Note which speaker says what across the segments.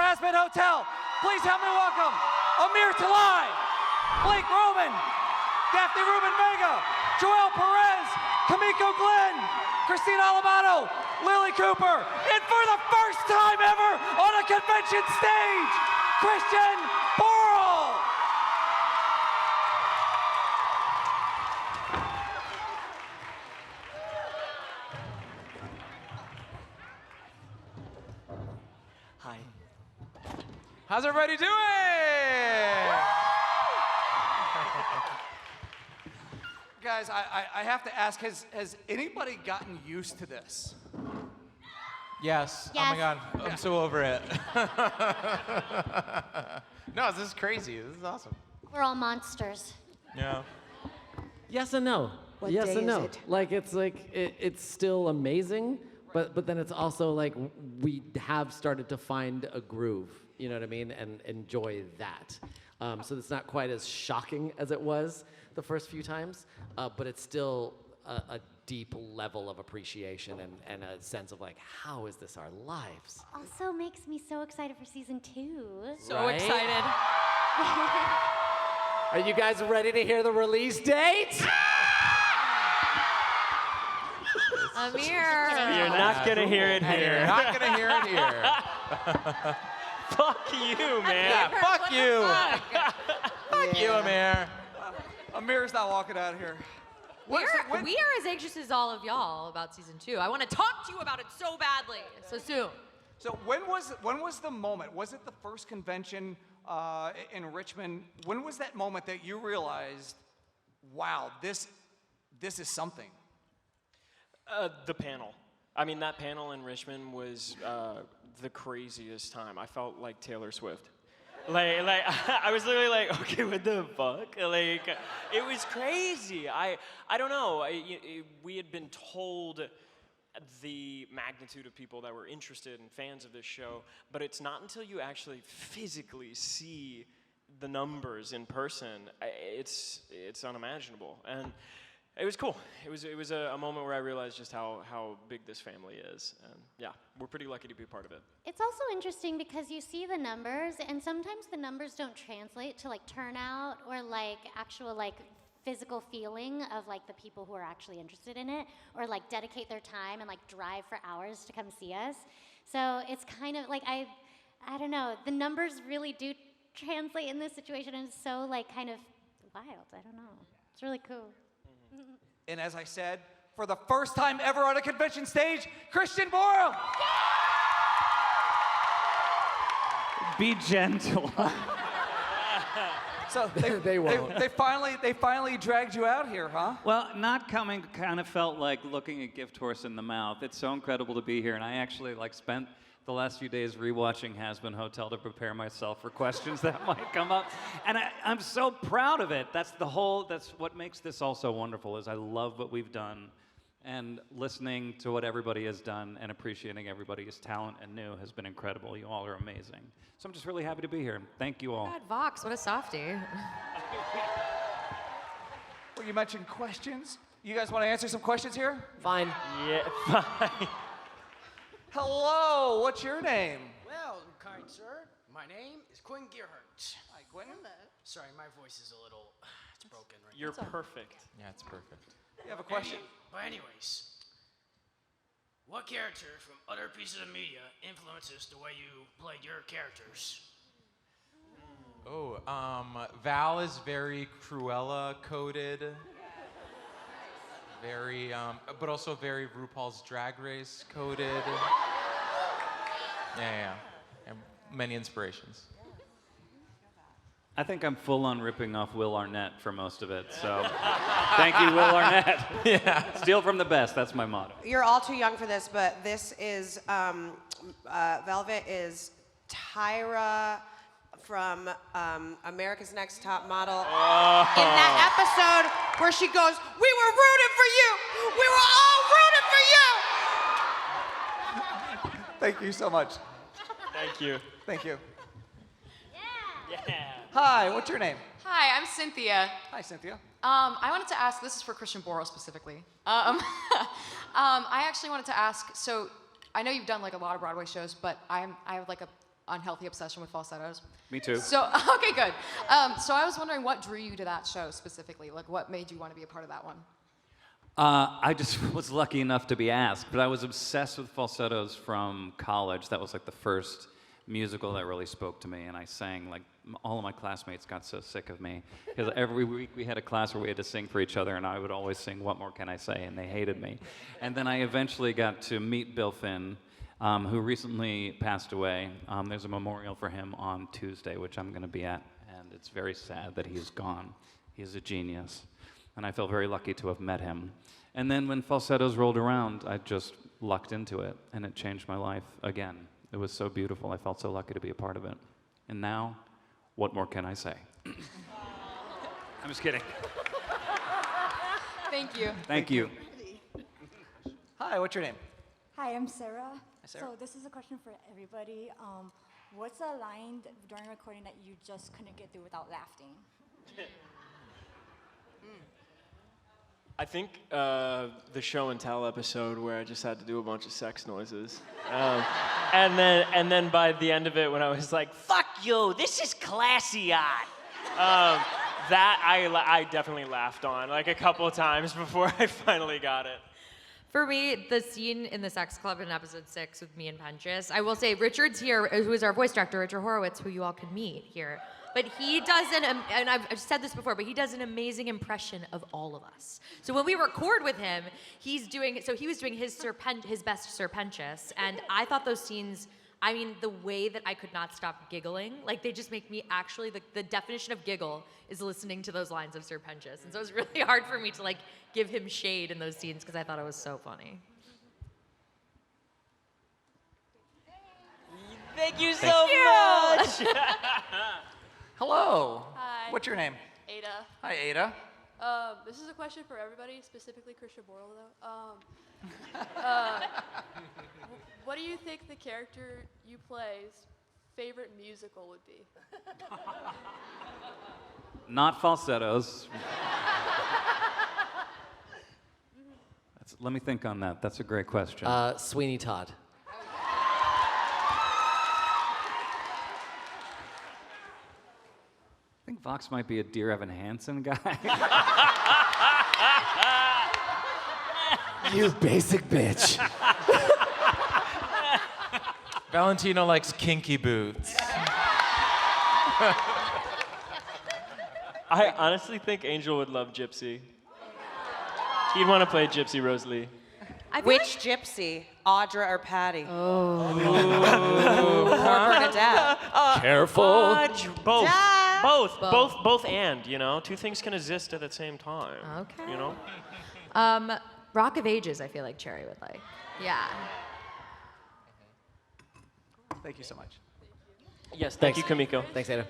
Speaker 1: Hazbin Hotel. Please help me welcome Amir Talai, Blake Roman, Daphne Rubin-Vega, Joel Perez, Kamiko Glenn, Christina Alamano, Lily Cooper, and for the first time ever on a convention stage, Christian Borle. Hi.
Speaker 2: How's everybody doing?
Speaker 1: Guys, I have to ask, has anybody gotten used to this?
Speaker 2: Yes. Oh my God, I'm so over it. No, this is crazy. This is awesome.
Speaker 3: We're all monsters.
Speaker 2: Yeah.
Speaker 4: Yes and no.
Speaker 5: What
Speaker 4: yes
Speaker 5: day
Speaker 4: and no.
Speaker 5: is it?
Speaker 4: Like it's still amazing, but then it's also like we have started to find a groove. You know what I mean? And enjoy that. So it's not quite as shocking as it was the first few times, but it's still a deep level of appreciation and a sense of like, how is this our lives?
Speaker 3: Also makes me so excited for season 2.
Speaker 6: So
Speaker 4: Right?
Speaker 6: excited.
Speaker 4: Are you guys ready to hear the release date?
Speaker 6: Amir.
Speaker 7: You're not gonna hear it
Speaker 2: You're
Speaker 7: here.
Speaker 2: not gonna hear it here.
Speaker 7: Fuck you, man.
Speaker 2: Yeah, fuck you. Fuck you, Amir.
Speaker 1: Amir's not walking out of here.
Speaker 6: We are as anxious as all of y'all about season 2. I want to talk to you about it so badly, so soon.
Speaker 1: So when was the moment? Was it the first convention in Richmond? When was that moment that you realized, wow, this is something?
Speaker 7: The panel. I mean, that panel in Richmond was the craziest time. I felt like Taylor Swift. Like I was literally like, okay, what the fuck? Like, it was crazy. I don't know. We had been told the magnitude of people that were interested and fans of this show, but it's not until you actually physically see the numbers in person, it's unimaginable. And it was cool. It was a moment where I realized just how big this family is. And yeah, we're pretty lucky to be a part of it.
Speaker 3: It's also interesting because you see the numbers, and sometimes the numbers don't translate to like turnout or like actual like physical feeling of like the people who are actually interested in it, or like dedicate their time and like drive for hours to come see us. So it's kind of like I don't know. The numbers really do translate in this situation, and it's so like kind of wild. I don't know. It's really cool.
Speaker 1: And as I said, for the first time ever on a convention stage, Christian Borle.
Speaker 8: Be gentle.
Speaker 1: So
Speaker 4: They won't.
Speaker 1: they finally dragged you out here, huh?
Speaker 8: Well, not coming kind of felt like looking a gift horse in the mouth. It's so incredible to be here, and I actually spent the last few days rewatching Hazbin Hotel to prepare myself for questions that might come up. And I'm so proud of it. That's what makes this all so wonderful, is I love what we've done. And listening to what everybody has done and appreciating everybody's talent and new has been incredible. You all are amazing. So I'm just really happy to be here. Thank you all.
Speaker 6: God, Vox, what a softie.
Speaker 1: Well, you mentioned questions. You guys want to answer some questions here?
Speaker 4: Fine.
Speaker 7: Yeah, fine.
Speaker 1: Hello, what's your name?
Speaker 9: Well, kind sir, my name is Quinn Gearhart.
Speaker 1: Hi, Quinn.
Speaker 9: Sorry, my voice is a little, it's broken right
Speaker 7: You're perfect.
Speaker 2: Yeah, it's perfect.
Speaker 1: You have a question?
Speaker 9: But anyways, what character from other pieces of media influences the way you played your characters?
Speaker 2: Oh, Val is very Cruella coded. Very, but also very RuPaul's Drag Race coded. Yeah. And many inspirations.
Speaker 8: I think I'm full on ripping off Will Arnett for most of it, so thank you, Will Arnett. Yeah. Steal from the best, that's my motto.
Speaker 5: You're all too young for this, but this is, Velvet is Tyra from America's Next Top Model. In that episode where she goes, "We were rooting for you! We were all rooting for you!"
Speaker 1: Thank you so much.
Speaker 7: Thank you.
Speaker 1: Thank you.
Speaker 7: Yeah.
Speaker 1: Hi, what's your name?
Speaker 10: Hi, I'm Cynthia.
Speaker 1: Hi, Cynthia.
Speaker 10: I wanted to ask, this is for Christian Borle specifically. I actually wanted to ask, so I know you've done like a lot of Broadway shows, but I have like a unhealthy obsession with falsettos.
Speaker 8: Me too.
Speaker 10: So, okay, good. So I was wondering what drew you to that show specifically? Like, what made you want to be a part of that one?
Speaker 8: I just was lucky enough to be asked, but I was obsessed with falsettos from college. That was like the first musical that really spoke to me, and I sang, like, all of my classmates got so sick of me, because every week we had a class where we had to sing for each other, and I would always sing, "What More Can I Say?" and they hated me. And then I eventually got to meet Bill Finn, who recently passed away. There's a memorial for him on Tuesday, which I'm going to be at, and it's very sad that he's gone. He is a genius, and I feel very lucky to have met him. And then when falsettos rolled around, I just lucked into it, and it changed my life again. It was so beautiful. I felt so lucky to be a part of it. And now, what more can I say? I'm just kidding.
Speaker 10: Thank you.
Speaker 8: Thank you.
Speaker 11: Hi, what's your name?
Speaker 12: Hi, I'm Sarah.
Speaker 11: Sarah.
Speaker 12: So this is a question for everybody. What's a line during recording that you just couldn't get through without laughing?
Speaker 7: I think the show and tell episode where I just had to do a bunch of sex noises, and then by the end of it, when I was like, "Fuck you, this is classy art," that I definitely laughed on like a couple of times before I finally got it.
Speaker 6: For me, the scene in the sex club in episode 6 with me and Penchas, I will say Richard's here, who is our voice director, Richard Horowitz, who you all can meet here. But he does and I've said this before, but he does an amazing impression of all of us. So when we record with him, he was doing his best Sir Penchas, and I thought those scenes, I mean, the way that I could not stop giggling, like they just make me actually, the definition of giggle is listening to those lines of Sir Penchas. And so it was really hard for me to like give him shade in those scenes because I thought it was so funny.
Speaker 11: Thank you so much. Hello.
Speaker 13: Hi.
Speaker 11: What's your name?
Speaker 13: Ada.
Speaker 11: Hi, Ada.
Speaker 13: This is a question for everybody, specifically Christian Borle, though. What do you think the character you play's favorite musical would be?
Speaker 8: Not falsettos. Let me think on that. That's a great question.
Speaker 4: Sweeney Todd.
Speaker 8: I think Vox might be a Dear Evan Hansen guy.
Speaker 4: You basic bitch.
Speaker 2: Valentino likes kinky boots.
Speaker 7: I honestly think Angel would love Gypsy. He'd want to play Gypsy Rosalie.
Speaker 5: Which gypsy, Audra or Patty?
Speaker 6: Oh.
Speaker 5: Or Bernadette?
Speaker 4: Careful.
Speaker 7: Both.
Speaker 5: Dad.
Speaker 7: Both and, you know? Two things can exist at the same time.
Speaker 6: Okay.
Speaker 7: You know?
Speaker 6: Rock of Ages, I feel like Cherry would like. Yeah.
Speaker 11: Thank you so much.
Speaker 7: Yes, thank you, Kamiko.
Speaker 4: Thanks, Ada.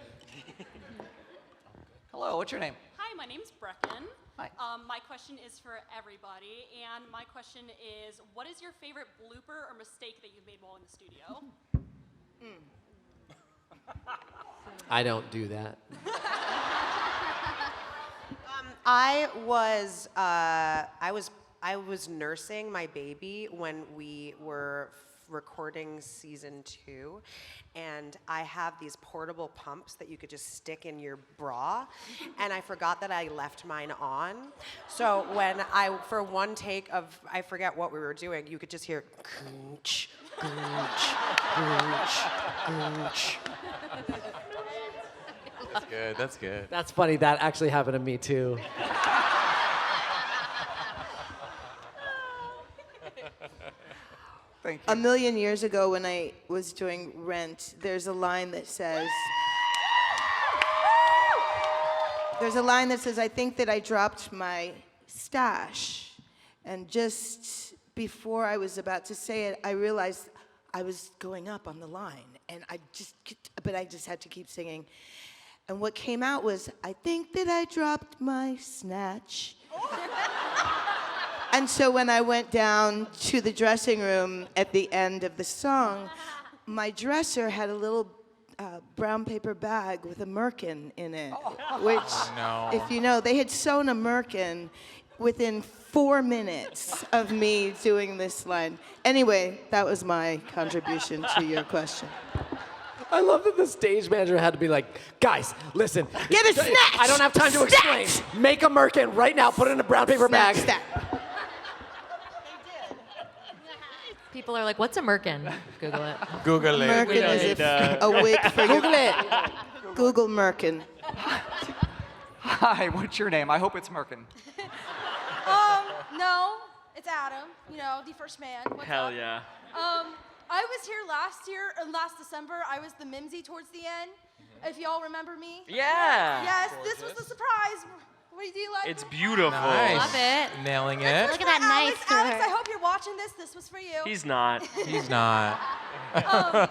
Speaker 11: Hello, what's your name?
Speaker 14: Hi, my name's Brecken.
Speaker 11: Hi.
Speaker 14: My question is for everybody, and my question is, what is your favorite blooper or mistake that you've made while in the studio?
Speaker 4: I don't do that.
Speaker 5: I was nursing my baby when we were recording season 2, and I have these portable pumps that you could just stick in your bra, and I forgot that I left mine on. So when for one take of, I forget what we were doing, you could just hear goonch, goonch, goonch, goonch.
Speaker 2: That's good, that's good.
Speaker 4: That's funny. That actually happened to me, too.
Speaker 11: Thank you.
Speaker 15: A million years ago when I was doing Rent, there's a line that says, I think that I dropped my stash. And just before I was about to say it, I realized I was going up on the line. And I just had to keep singing. And what came out was, I think that I dropped my snatch. And so when I went down to the dressing room at the end of the song, my dresser had a little brown paper bag with a merkin in it, which, if you know, they had sewn a merkin within 4 minutes of me doing this line. Anyway, that was my contribution to your question.
Speaker 4: I love that the stage manager had to be like, guys, listen.
Speaker 15: Get a snatch!
Speaker 4: I don't have time to explain. Make a merkin right now. Put it in a brown paper bag.
Speaker 6: People are like, what's a merkin? Google it.
Speaker 11: Google it.
Speaker 15: Merkin is a wig for Google it. Google merkin.
Speaker 11: Hi, what's your name? I hope it's Merkin.
Speaker 13: No, it's Adam. You know, the first man. What's
Speaker 7: Hell
Speaker 13: up?
Speaker 7: yeah.
Speaker 13: I was here last December. I was the Mimsy towards the end. If y'all remember me.
Speaker 7: Yeah.
Speaker 13: Yes, this was the surprise. What do you like?
Speaker 7: It's beautiful.
Speaker 2: Nice.
Speaker 6: Love it.
Speaker 2: Nailing it.
Speaker 3: Look at that knife to
Speaker 13: Alex, I
Speaker 3: her.
Speaker 13: hope you're watching this. This was for you.
Speaker 7: He's not.
Speaker 2: He's not.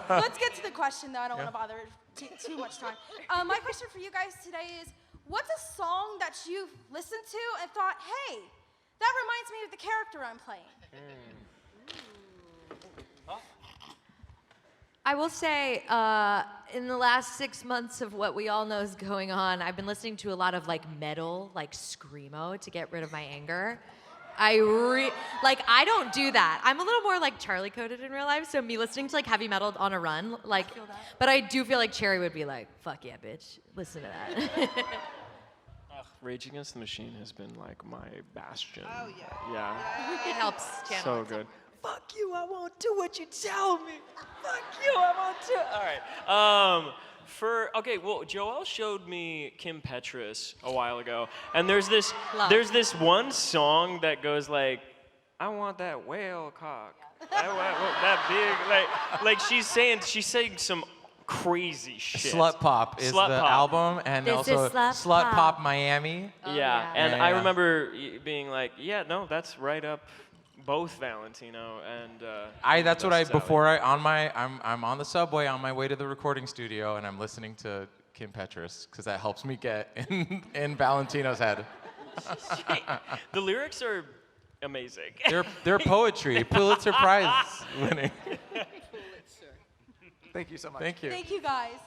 Speaker 13: Let's get to the question, though. I don't want to bother too much time. My question for you guys today is, what's a song that you've listened to and thought, hey, that reminds me of the character I'm playing?
Speaker 6: I will say, in the last 6 months of what we all know is going on, I've been listening to a lot of like metal, like screamo, to get rid of my anger. I don't do that. I'm a little more like Charlie coded in real life, so me listening to like heavy metal on a run, like, but I do feel like Cherry would be like, fuck yeah, bitch, listen to that.
Speaker 7: Rage Against the Machine has been like my bastion.
Speaker 15: Oh, yeah.
Speaker 7: Yeah.
Speaker 6: It helps channel.
Speaker 7: So
Speaker 6: it.
Speaker 7: good. Fuck you, I won't do what you tell me. Fuck you, I won't do. All right. Okay, well, Joel showed me Kim Petras a while ago, and there's this one song that goes like, I want that whale cock. I want that big, like she's saying some crazy shit.
Speaker 2: Slut Pop is
Speaker 7: Slut
Speaker 2: the
Speaker 7: Pop.
Speaker 2: album, and
Speaker 6: This
Speaker 2: also
Speaker 6: is Slut
Speaker 2: Slut
Speaker 6: Pop.
Speaker 2: Pop Miami.
Speaker 7: Yeah, and I
Speaker 2: Yeah.
Speaker 7: remember being like, yeah, no, that's right up both Valentino and.
Speaker 2: That's what
Speaker 7: Luisa's alley.
Speaker 2: before I'm on the subway on my way to the recording studio, and I'm listening to Kim Petras because that helps me get in Valentino's head.
Speaker 7: The lyrics are amazing.
Speaker 2: They're poetry, Pulitzer Prize winning.
Speaker 11: Thank you so much.
Speaker 2: Thank you.
Speaker 13: Thank you, guys.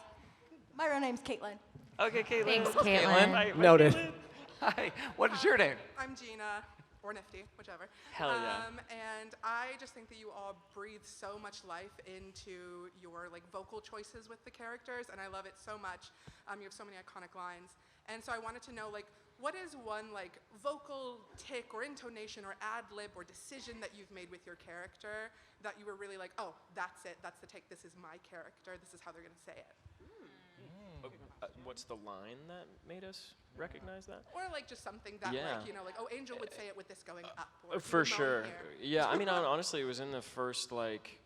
Speaker 13: My real name's Caitlin.
Speaker 7: Okay, Caitlin.
Speaker 6: Thanks,
Speaker 2: Caitlin.
Speaker 6: Caitlin.
Speaker 7: Hi,
Speaker 4: Noted.
Speaker 7: Caitlin.
Speaker 11: Hi, what is your name?
Speaker 16: I'm Gina, or Nifty, whichever.
Speaker 7: Hell yeah.
Speaker 16: And I just think that you all breathe so much life into your like vocal choices with the characters, and I love it so much. You have so many iconic lines, and so I wanted to know like, what is one like vocal tick or intonation or ad lib or decision that you've made with your character that you were really like, oh, that's it, that's the take. This is my character. This is how they're gonna say it.
Speaker 7: What's the line that made us recognize that?
Speaker 16: Or like just something that like, you know, like, oh, Angel would say it with this going up. Or
Speaker 7: For
Speaker 16: moan
Speaker 7: sure.
Speaker 16: here.
Speaker 7: Yeah, I mean, honestly, it was in the first like.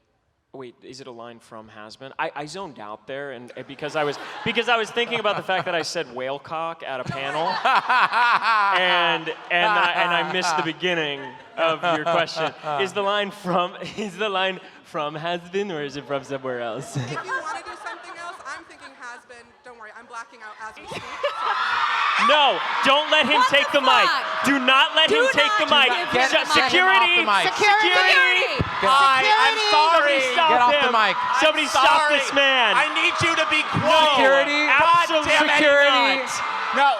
Speaker 7: Wait, is it a line from Hazbin? I zoned out there, and because I was thinking about the fact that I said whale cock at a panel, and I missed the beginning of your question. Is the line from Hazbin, or is it from somewhere else?
Speaker 16: If you want to do something else, I'm thinking Hazbin. Don't worry, I'm blacking out as we speak.
Speaker 7: No, don't let him take the mic. Do not let him take the mic. Security! Security!
Speaker 11: I'm sorry.
Speaker 2: Get off the mic.
Speaker 7: Somebody stop this man.
Speaker 11: I need you to be quiet.
Speaker 2: Security. Security.
Speaker 11: No.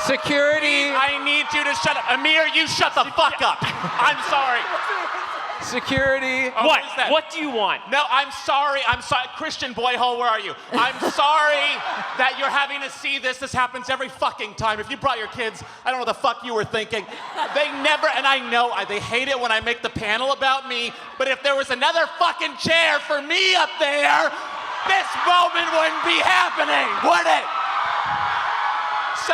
Speaker 2: Security.
Speaker 11: I need you to shut up. Amir, you shut the fuck up. I'm sorry.
Speaker 2: Security.
Speaker 11: Oh,
Speaker 7: What?
Speaker 11: is that?
Speaker 7: What do you want?
Speaker 11: No, I'm sorry. I'm sorry. Christian Boyhole, where are you? I'm sorry that you're having to see this. This happens every fucking time. If you brought your kids, I don't know what the fuck you were thinking. They never, and I know they hate it when I make the panel about me, but if there was another fucking chair for me up there, this moment wouldn't be happening, would it? So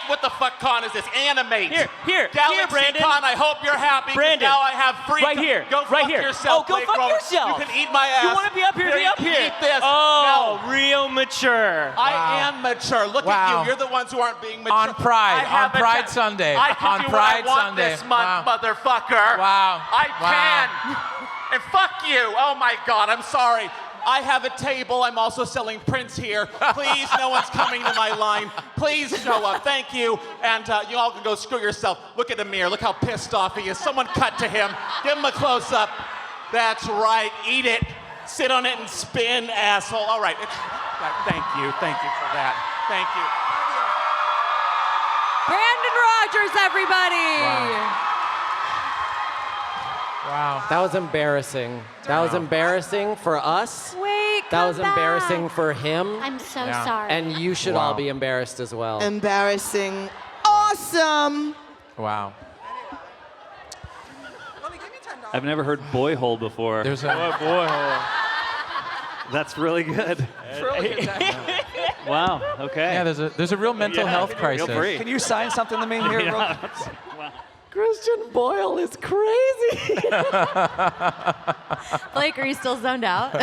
Speaker 11: what the fuck con is this? Animate.
Speaker 7: Here,
Speaker 11: Galaxy
Speaker 7: Brandon.
Speaker 11: Con, I hope you're happy. 'Cause
Speaker 7: Brandon.
Speaker 11: Now I have free.
Speaker 7: Right here.
Speaker 11: Go
Speaker 7: Right
Speaker 11: fuck
Speaker 7: here.
Speaker 11: yourself.
Speaker 7: Oh, go
Speaker 11: Blake
Speaker 7: fuck
Speaker 11: Roman.
Speaker 7: yourself.
Speaker 11: You can eat my ass.
Speaker 7: You want to be up here? Be up here.
Speaker 11: Eat this.
Speaker 7: Oh,
Speaker 11: No.
Speaker 7: real mature.
Speaker 11: I am mature. Look
Speaker 2: Wow.
Speaker 11: at you. You're the ones who aren't being mature.
Speaker 2: On Pride.
Speaker 11: I have
Speaker 2: On
Speaker 11: a
Speaker 2: Pride
Speaker 11: ta-
Speaker 2: Sunday.
Speaker 11: I can
Speaker 2: On
Speaker 11: do
Speaker 2: Pride
Speaker 11: what I want
Speaker 2: Sunday.
Speaker 11: this month,
Speaker 2: Wow.
Speaker 11: motherfucker.
Speaker 2: Wow.
Speaker 11: I
Speaker 2: Wow.
Speaker 11: can. And fuck you. Oh my God. I'm sorry. I have a table. I'm also selling prints here. Please, no one's coming to my line. Please show up. Thank you. And you all can go screw yourself. Look at Amir. Look how pissed off he is. Someone cut to him. Give him a close-up. That's right. Eat it. Sit on it and spin, asshole. All right. Thank you. Thank you for that. Thank you.
Speaker 6: Brandon Rogers, everybody.
Speaker 4: Wow. That was embarrassing. That was embarrassing for us.
Speaker 6: Wait,
Speaker 4: That was
Speaker 3: Come back.
Speaker 4: embarrassing for him.
Speaker 3: I'm so
Speaker 2: Yeah.
Speaker 3: sorry.
Speaker 4: And you should all be embarrassed as well.
Speaker 15: Embarrassing. Awesome.
Speaker 2: Wow.
Speaker 8: I've never heard boy hole before.
Speaker 2: There's a
Speaker 8: boy hole. That's really good. Wow. Okay.
Speaker 2: Yeah, there's a real mental health crisis.
Speaker 8: Feel free.
Speaker 1: Can you sign something to me here? real
Speaker 8: Yeah.
Speaker 1: quick?
Speaker 4: Christian Boyle is crazy.
Speaker 6: Blake, are you still zoned out?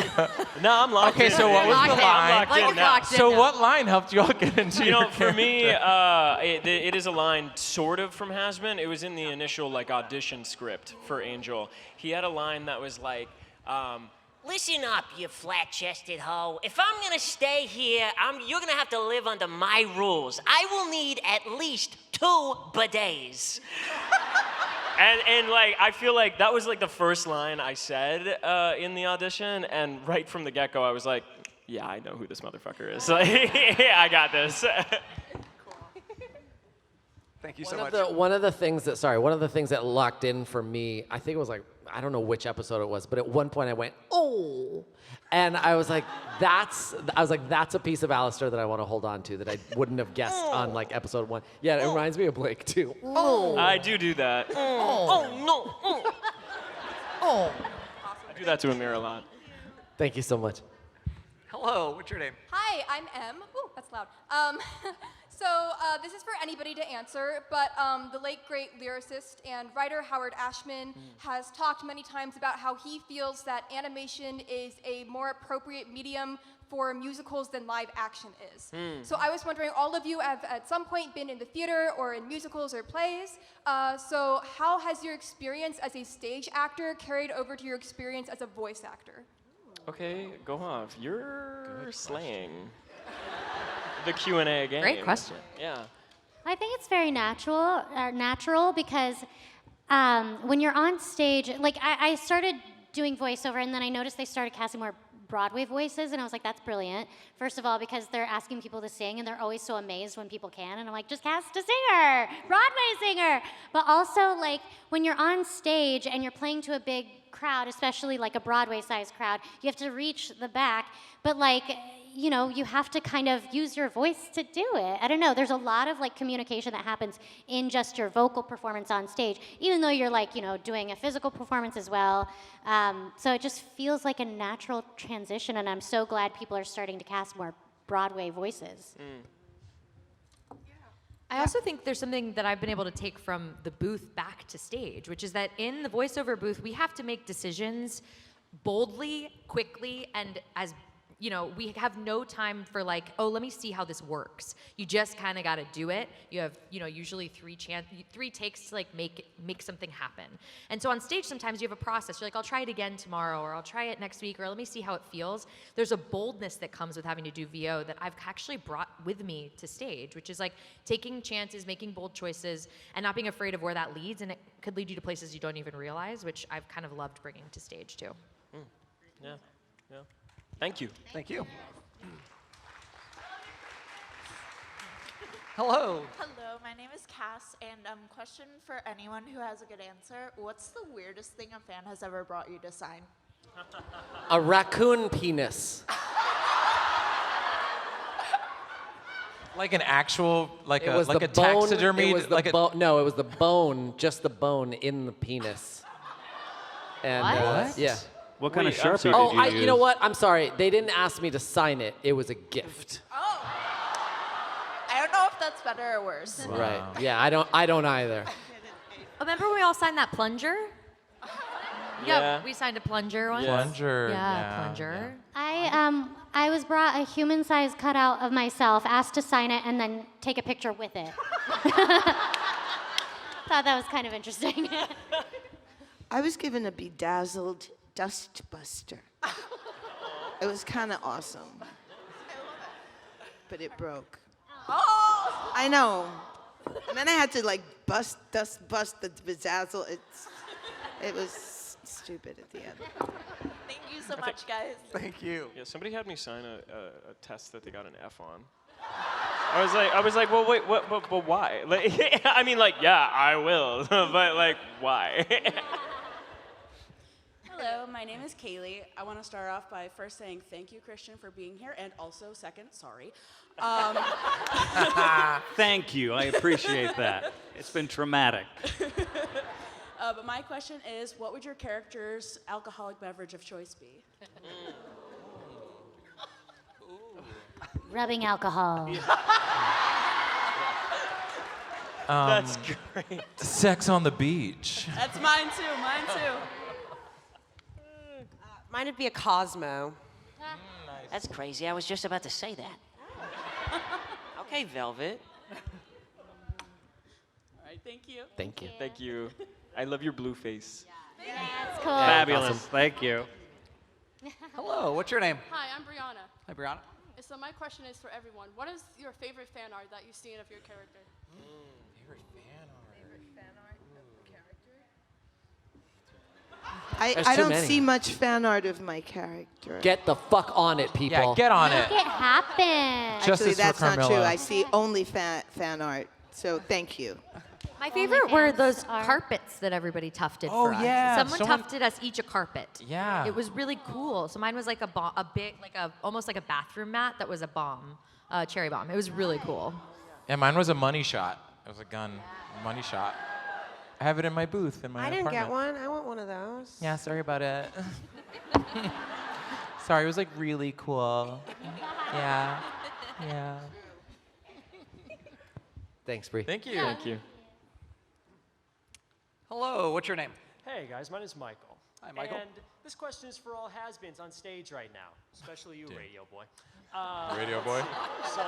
Speaker 7: No, I'm locked
Speaker 2: Okay,
Speaker 7: in.
Speaker 2: so what was
Speaker 7: I'm
Speaker 2: the line?
Speaker 7: locked
Speaker 6: Blake
Speaker 7: in
Speaker 6: is
Speaker 7: now.
Speaker 6: locked in
Speaker 2: So
Speaker 6: now.
Speaker 2: what line helped you all get into
Speaker 7: You
Speaker 2: your
Speaker 7: know, for me,
Speaker 2: character?
Speaker 7: it is a line sort of from Hazbin. It was in the initial like audition script for Angel. He had a line that was like,
Speaker 17: Listen up, you flat-chested hoe. If I'm gonna stay here, you're gonna have to live under my rules. I will need at least 2 bidets.
Speaker 7: and like I feel like that was like the first line I said in the audition, and right from the get-go I was like, yeah, I know who this motherfucker is. Like, yeah, I got this.
Speaker 1: Thank you so
Speaker 4: One
Speaker 1: much.
Speaker 4: of the one of the things that locked in for me, I think it was like, I don't know which episode it was, but at one point I went, oh, and I was like, that's a piece of Alistair that I want to hold on to that I wouldn't have guessed on like episode 1. Yeah, it reminds me of Blake too.
Speaker 7: I do that.
Speaker 17: Oh no.
Speaker 7: I do that to Amir a lot.
Speaker 4: Thank you so much.
Speaker 1: Hello, what's your name?
Speaker 13: Hi, I'm Em. Ooh, that's loud. So this is for anybody to answer, but the late great lyricist and writer Howard Ashman has talked many times about how he feels that animation is a more appropriate medium for musicals than live action is. So I was wondering, all of you have at some point been in the theater or in musicals or plays. So how has your experience as a stage actor carried over to your experience as a voice actor?
Speaker 7: Okay, go off. You're slaying the Q&A game.
Speaker 6: Great question.
Speaker 7: Yeah.
Speaker 3: I think it's very natural because when you're on stage, like I started doing voiceover and then I noticed they started casting more Broadway voices and I was like, that's brilliant. First of all, because they're asking people to sing and they're always so amazed when people can and I'm like, just cast a singer, Broadway singer. But also like when you're on stage and you're playing to a big crowd, especially like a Broadway-sized crowd, you have to reach the back, but like, you know, you have to kind of use your voice to do it. I don't know, there's a lot of like communication that happens in just your vocal performance on stage, even though you're like, you know, doing a physical performance as well. So it just feels like a natural transition and I'm so glad people are starting to cast more Broadway voices.
Speaker 6: I also think there's something that I've been able to take from the booth back to stage, which is that in the voiceover booth, we have to make decisions boldly, quickly, and as you know, we have no time for like, oh, let me see how this works. You just kind of got to do it. You have, you know, usually 3 takes to like make something happen. And so on stage, sometimes you have a process. You're like, I'll try it again tomorrow, or I'll try it next week, or let me see how it feels. There's a boldness that comes with having to do VO that I've actually brought with me to stage, which is like taking chances, making bold choices, and not being afraid of where that leads. And it could lead you to places you don't even realize, which I've kind of loved bringing to stage too.
Speaker 7: Yeah. Yeah. Thank you.
Speaker 1: Thank you. Hello.
Speaker 18: Hello, my name is Cass, and question for anyone who has a good answer. What's the weirdest thing a fan has ever brought you to sign?
Speaker 4: A raccoon penis.
Speaker 2: Like an actual, like
Speaker 4: It
Speaker 2: a
Speaker 4: was
Speaker 2: like
Speaker 4: the
Speaker 2: a
Speaker 4: bone,
Speaker 2: taxidermy.
Speaker 4: It was the
Speaker 2: like
Speaker 4: no, it was the bone, just the bone in the penis. And
Speaker 2: What?
Speaker 4: yeah.
Speaker 8: What kind of
Speaker 7: Wait, I'm
Speaker 8: Sharpie
Speaker 7: sorry.
Speaker 4: Oh,
Speaker 8: did you use?
Speaker 4: you know what? I'm sorry. They didn't ask me to sign it. It was a gift.
Speaker 18: I don't know if that's better or worse.
Speaker 4: Right. Yeah, I don't either.
Speaker 6: Remember when we all signed that plunger?
Speaker 7: Yeah.
Speaker 6: We signed a plunger once.
Speaker 2: Plunger.
Speaker 6: Yeah, plunger.
Speaker 3: I was brought a human-sized cutout of myself, asked to sign it, and then take a picture with it. Thought that was kind of interesting.
Speaker 15: I was given a bedazzled dust buster. It was kind of awesome. But it broke.
Speaker 18: Oh!
Speaker 15: I know. And then I had to like bust the bedazzle. It was stupid at the end.
Speaker 18: Thank you so much, guys.
Speaker 1: Thank you.
Speaker 7: Yeah, somebody had me sign a test that they got an F on. I was like, well, wait, what? But why? Like, I mean, like, yeah, I will, but like, why?
Speaker 19: Hello, my name is Kaylee. I want to start off by first saying thank you, Christian, for being here, and also second, sorry.
Speaker 8: Thank you. I appreciate that. It's been traumatic.
Speaker 19: But my question is, what would your character's alcoholic beverage of choice be?
Speaker 3: Rubbing alcohol.
Speaker 7: That's great.
Speaker 2: Sex on the beach.
Speaker 19: That's mine too, mine too.
Speaker 5: Mine would be a Cosmo.
Speaker 17: That's crazy. I was just about to say that. Okay, Velvet.
Speaker 19: All right, thank you.
Speaker 4: Thank you.
Speaker 7: Thank you. I love your blue face.
Speaker 3: That's cool.
Speaker 8: Fabulous.
Speaker 4: Awesome.
Speaker 8: Thank you.
Speaker 20: Hello, what's your name?
Speaker 14: Hi, I'm Brianna.
Speaker 20: Hi, Brianna.
Speaker 14: So my question is for everyone. What is your favorite fan art that you've seen of your character?
Speaker 2: Favorite fan art.
Speaker 4: There's
Speaker 15: I
Speaker 4: too
Speaker 15: don't
Speaker 4: many.
Speaker 15: see much fan art of my character.
Speaker 4: Get the fuck on it, people.
Speaker 2: Yeah, get on
Speaker 3: Make
Speaker 2: it.
Speaker 3: it happen.
Speaker 2: Justice
Speaker 15: Actually,
Speaker 2: for
Speaker 15: that's not true.
Speaker 2: Carmilla.
Speaker 15: I see only fan art. So thank you.
Speaker 6: My favorite were
Speaker 3: fans
Speaker 6: those
Speaker 3: are-
Speaker 6: carpets that everybody tufted
Speaker 2: Oh,
Speaker 6: for us.
Speaker 2: yeah,
Speaker 6: Someone
Speaker 2: someone-
Speaker 6: tufted us each a carpet.
Speaker 2: Yeah.
Speaker 6: It was really cool. So mine was like a big, like almost like a bathroom mat that was a bomb, cherry bomb. It was really cool.
Speaker 2: Yeah, mine was a money shot. It was a gun, money shot. I have it in my booth in my
Speaker 5: I didn't
Speaker 2: apartment.
Speaker 5: get one. I want one of those.
Speaker 2: Yeah, sorry about it. Sorry, it was like really cool. Yeah. Yeah.
Speaker 4: Thanks, Bree.
Speaker 2: Thank you.
Speaker 7: Thank you.
Speaker 20: Hello, what's your name?
Speaker 21: Hey guys, my name is Michael.
Speaker 20: Hi, Michael.
Speaker 21: And this question is for all has-beens on stage right now, especially you, Radio Boy.
Speaker 2: Radio Boy?
Speaker 21: So,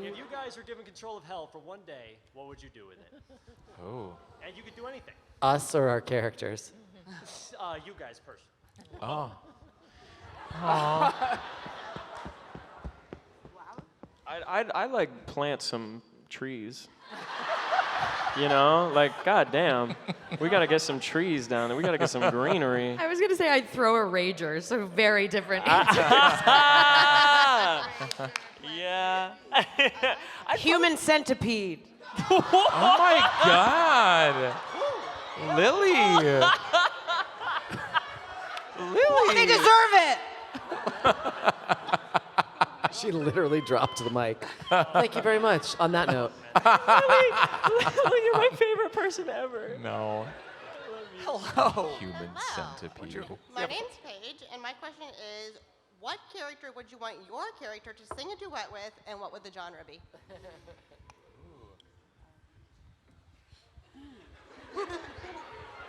Speaker 21: if you guys were given control of hell for one day, what would you do with it?
Speaker 2: Oh.
Speaker 21: And you could do anything.
Speaker 4: Us or our characters?
Speaker 21: You guys personally.
Speaker 2: Oh. Aw.
Speaker 7: I'd like plant some trees. You know, like, goddamn, we gotta get some trees down there. We gotta get some greenery.
Speaker 6: I was gonna say I'd throw a rager, so very different answers.
Speaker 7: Yeah.
Speaker 5: Human centipede.
Speaker 2: Oh my God. Lily. Lily.
Speaker 5: They deserve it.
Speaker 4: She literally dropped the mic. Thank you very much. On that note.
Speaker 7: Lily, you're my favorite person ever.
Speaker 2: No.
Speaker 20: Hello.
Speaker 2: Human centipede.
Speaker 22: My name's Paige, and my question is, what character would you want your character to sing a duet with, and what would the genre be?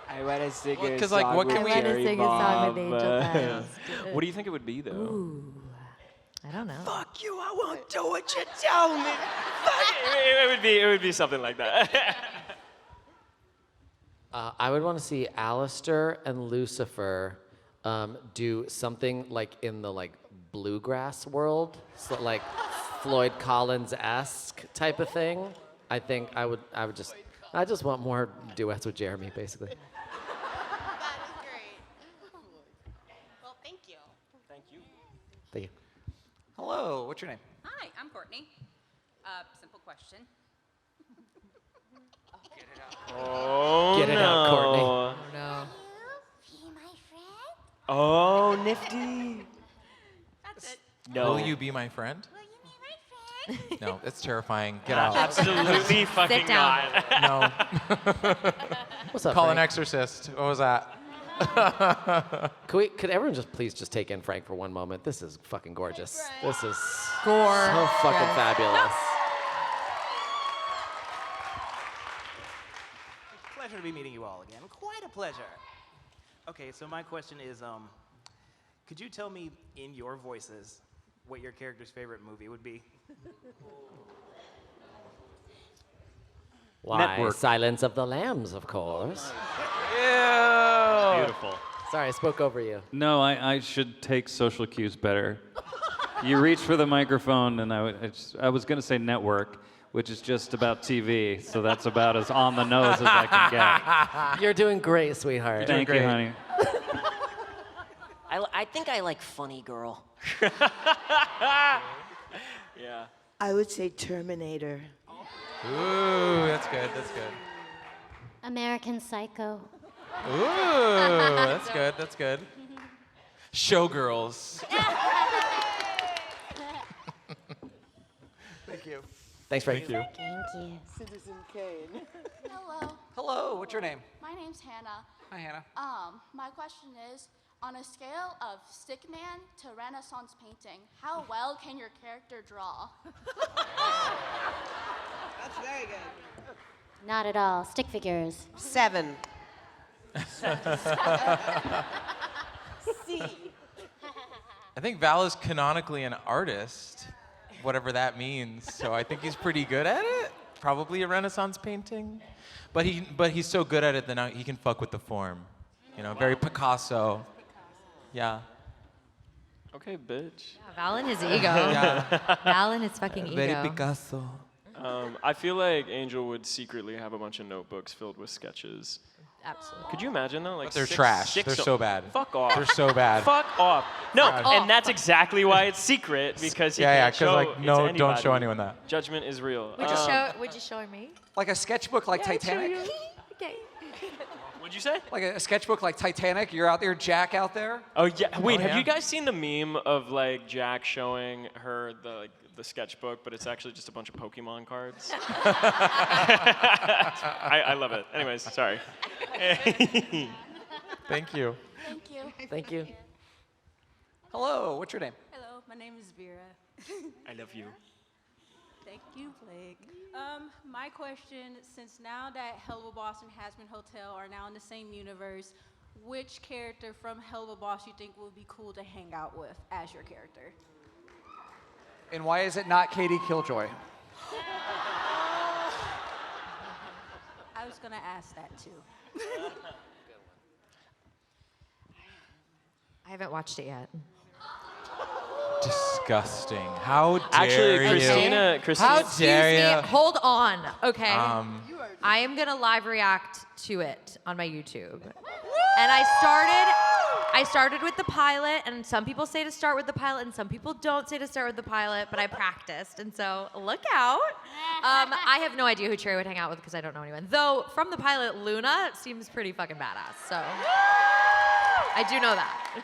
Speaker 7: I want to sing
Speaker 2: Well,
Speaker 7: a
Speaker 2: 'cause,
Speaker 7: song
Speaker 2: like, what
Speaker 7: with
Speaker 2: can we-
Speaker 7: Cherry
Speaker 6: sing a song with
Speaker 7: Bomb.
Speaker 6: Angel Dust.
Speaker 7: What do you think it would be, though?
Speaker 6: Ooh, I don't know.
Speaker 5: Fuck you, I won't do what you tell me.
Speaker 7: It would be something like that.
Speaker 4: I would want to see Alistair and Lucifer do something like in the like bluegrass world, so like Floyd Collins-esque type of thing. I think I just want more duets with Jeremy, basically.
Speaker 22: That is great. Well, thank you.
Speaker 7: Thank you.
Speaker 4: Thank you.
Speaker 20: Hello, what's your name?
Speaker 23: Hi, I'm Courtney. Simple question.
Speaker 7: Oh,
Speaker 4: Get it
Speaker 7: no.
Speaker 4: out, Courtney.
Speaker 6: Oh no.
Speaker 22: Be my friend?
Speaker 7: Oh, nifty.
Speaker 23: That's it.
Speaker 7: No.
Speaker 2: Will you be my friend?
Speaker 22: Will you be my friend?
Speaker 2: No, it's terrifying. Get out.
Speaker 7: Absolutely fucking
Speaker 6: down.
Speaker 7: not.
Speaker 2: No.
Speaker 4: What's up,
Speaker 2: Call
Speaker 4: Frank?
Speaker 2: an exorcist. What was that?
Speaker 4: Could everyone just please just take in Frank for one moment? This is fucking gorgeous. This is
Speaker 6: Gore.
Speaker 4: so fucking
Speaker 6: Yes.
Speaker 4: fabulous.
Speaker 24: Pleasure to be meeting you all again. Quite a pleasure. Okay, so my question is, could you tell me in your voices what your character's favorite movie would be?
Speaker 4: Why?
Speaker 7: Network.
Speaker 4: Silence of the Lambs, of course.
Speaker 8: Beautiful.
Speaker 4: Sorry, I spoke over you.
Speaker 8: No, I should take social cues better. You reach for the microphone, and I was going to say network, which is just about TV, so that's about as on the nose as I can get.
Speaker 4: You're doing great, sweetheart.
Speaker 8: Thank you, honey.
Speaker 17: I think I like Funny Girl.
Speaker 7: Yeah.
Speaker 15: I would say Terminator.
Speaker 2: Ooh, that's good. That's good.
Speaker 3: American Psycho.
Speaker 2: Ooh, that's good. That's good. Showgirls.
Speaker 20: Thank you.
Speaker 4: Thanks, Frank.
Speaker 2: Thank you.
Speaker 3: Thank you.
Speaker 15: Citizen Kane.
Speaker 18: Hello.
Speaker 20: Hello, what's your name?
Speaker 18: My name's Hannah.
Speaker 20: Hi, Hannah.
Speaker 18: My question is, on a scale of stickman to Renaissance painting, how well can your character draw?
Speaker 5: That's very good.
Speaker 3: Not at all. Stick figures.
Speaker 5: 7.
Speaker 15: C.
Speaker 2: I think Val is canonically an artist, whatever that means. So I think he's pretty good at it. Probably a Renaissance painting, but he's so good at it that now he can fuck with the form. You know, very Picasso. Yeah.
Speaker 7: Okay, bitch.
Speaker 6: Yeah, Val and his ego.
Speaker 2: Yeah.
Speaker 6: Val and his fucking ego.
Speaker 2: Very Picasso.
Speaker 7: I feel like Angel would secretly have a bunch of notebooks filled with sketches.
Speaker 6: Absolutely.
Speaker 7: Could you imagine though? Like
Speaker 2: But they're
Speaker 7: six-
Speaker 2: trash.
Speaker 7: six
Speaker 2: They're
Speaker 7: of-
Speaker 2: so bad.
Speaker 7: Fuck off.
Speaker 2: They're so bad.
Speaker 7: Fuck off. No,
Speaker 2: God.
Speaker 7: and that's exactly why it's secret because he
Speaker 2: Yeah,
Speaker 7: can't
Speaker 2: yeah, 'cause,
Speaker 7: show
Speaker 2: like,
Speaker 7: it to
Speaker 2: no, don't
Speaker 7: anybody.
Speaker 2: show anyone that.
Speaker 7: Judgment is real.
Speaker 6: Would you show me?
Speaker 20: Like a sketchbook like
Speaker 6: Yeah, I'd show
Speaker 20: Titanic?
Speaker 6: you. Okay.
Speaker 7: What'd you say?
Speaker 20: Like a sketchbook like Titanic? You're out there, Jack out there?
Speaker 7: Oh yeah. Wait,
Speaker 2: Oh,
Speaker 7: have
Speaker 2: yeah.
Speaker 7: you guys seen the meme of like Jack showing her the sketchbook, but it's actually just a bunch of Pokemon cards? I love it. Anyways, sorry.
Speaker 2: Thank you.
Speaker 18: Thank you.
Speaker 4: Thank you.
Speaker 20: Hello, what's your name?
Speaker 9: Hello, my name is Vera.
Speaker 7: I love you.
Speaker 9: Thank you, Blake. My question, since now that Hell of a Boss and Hazbin Hotel are now in the same universe, which character from Hell of a Boss you think would be cool to hang out with as your character?
Speaker 20: And why is it not Katy Killjoy?
Speaker 9: I was gonna ask that too.
Speaker 6: I haven't watched it yet.
Speaker 2: Disgusting. How dare
Speaker 7: Actually,
Speaker 2: you?
Speaker 7: Christina.
Speaker 2: How
Speaker 6: Excuse
Speaker 2: dare you?
Speaker 6: me. Hold on. Okay.
Speaker 2: You
Speaker 6: I am gonna live react to it on my YouTube. And I started with the pilot, and some people say to start with the pilot, and some people don't say to start with the pilot, but I practiced, and so look out. I have no idea who Cherry would hang out with because I don't know anyone. Though from the pilot, Luna seems pretty fucking badass, so I do know that.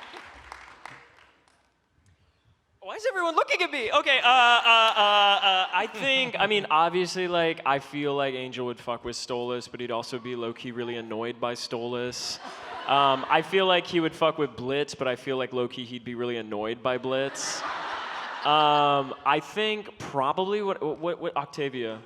Speaker 7: Why is everyone looking at me? Okay, I think, I mean, obviously, like, I feel like Angel would fuck with Stolas, but he'd also be low-key really annoyed by Stolas. I feel like he would fuck with Blitz, but I feel like low-key he'd be really annoyed by Blitz. I think probably what Octavia,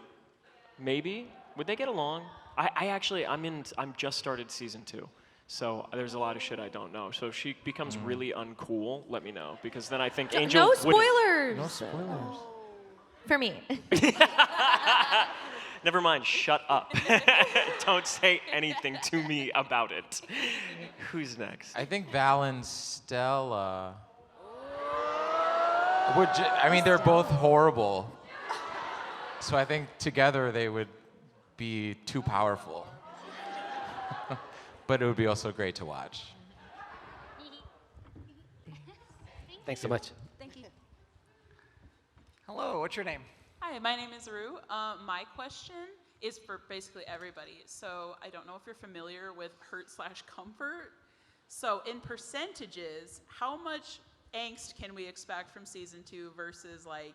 Speaker 7: maybe? Would they get along? I'm just started season 2. So there's a lot of shit I don't know. So if she becomes really uncool, let me know. Because then I think Angel
Speaker 6: No
Speaker 7: wouldn't-
Speaker 6: spoilers.
Speaker 2: No spoilers.
Speaker 6: For me.
Speaker 7: Never mind, shut up. Don't say anything to me about it. Who's next?
Speaker 2: I think Val and Stella. I mean, they're both horrible. So I think together they would be too powerful. But it would be also great to watch.
Speaker 4: Thanks so much.
Speaker 9: Thank you.
Speaker 20: Hello, what's your name?
Speaker 10: Hi, my name is Rue. My question is for basically everybody. So I don't know if you're familiar with hurt/comfort. So in percentages, how much angst can we expect from season 2 versus like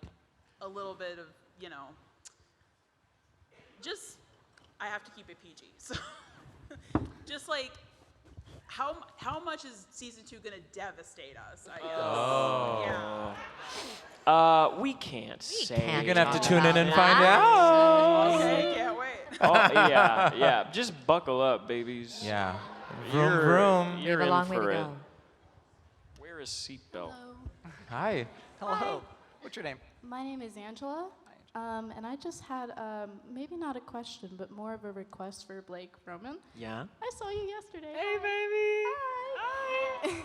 Speaker 10: a little bit of, you know, just, I have to keep it PG. So just like, how much is season 2 gonna devastate us, I guess?
Speaker 2: Oh.
Speaker 10: Yeah.
Speaker 7: We can't say.
Speaker 2: You're gonna have to tune in and find out.
Speaker 10: Okay, can't wait.
Speaker 7: Oh, yeah. Just buckle up, babies.
Speaker 2: Yeah. Vroom, vroom.
Speaker 7: You're
Speaker 6: We have a
Speaker 7: in
Speaker 6: long way
Speaker 7: for
Speaker 6: to
Speaker 7: it.
Speaker 6: go.
Speaker 7: Where is seatbelt?
Speaker 2: Hi.
Speaker 20: Hello. What's your name?
Speaker 12: My name is Angela, and I just had maybe not a question, but more of a request for Blake Roman.
Speaker 7: Yeah?
Speaker 12: I saw you yesterday.
Speaker 7: Hey, baby.
Speaker 12: Hi.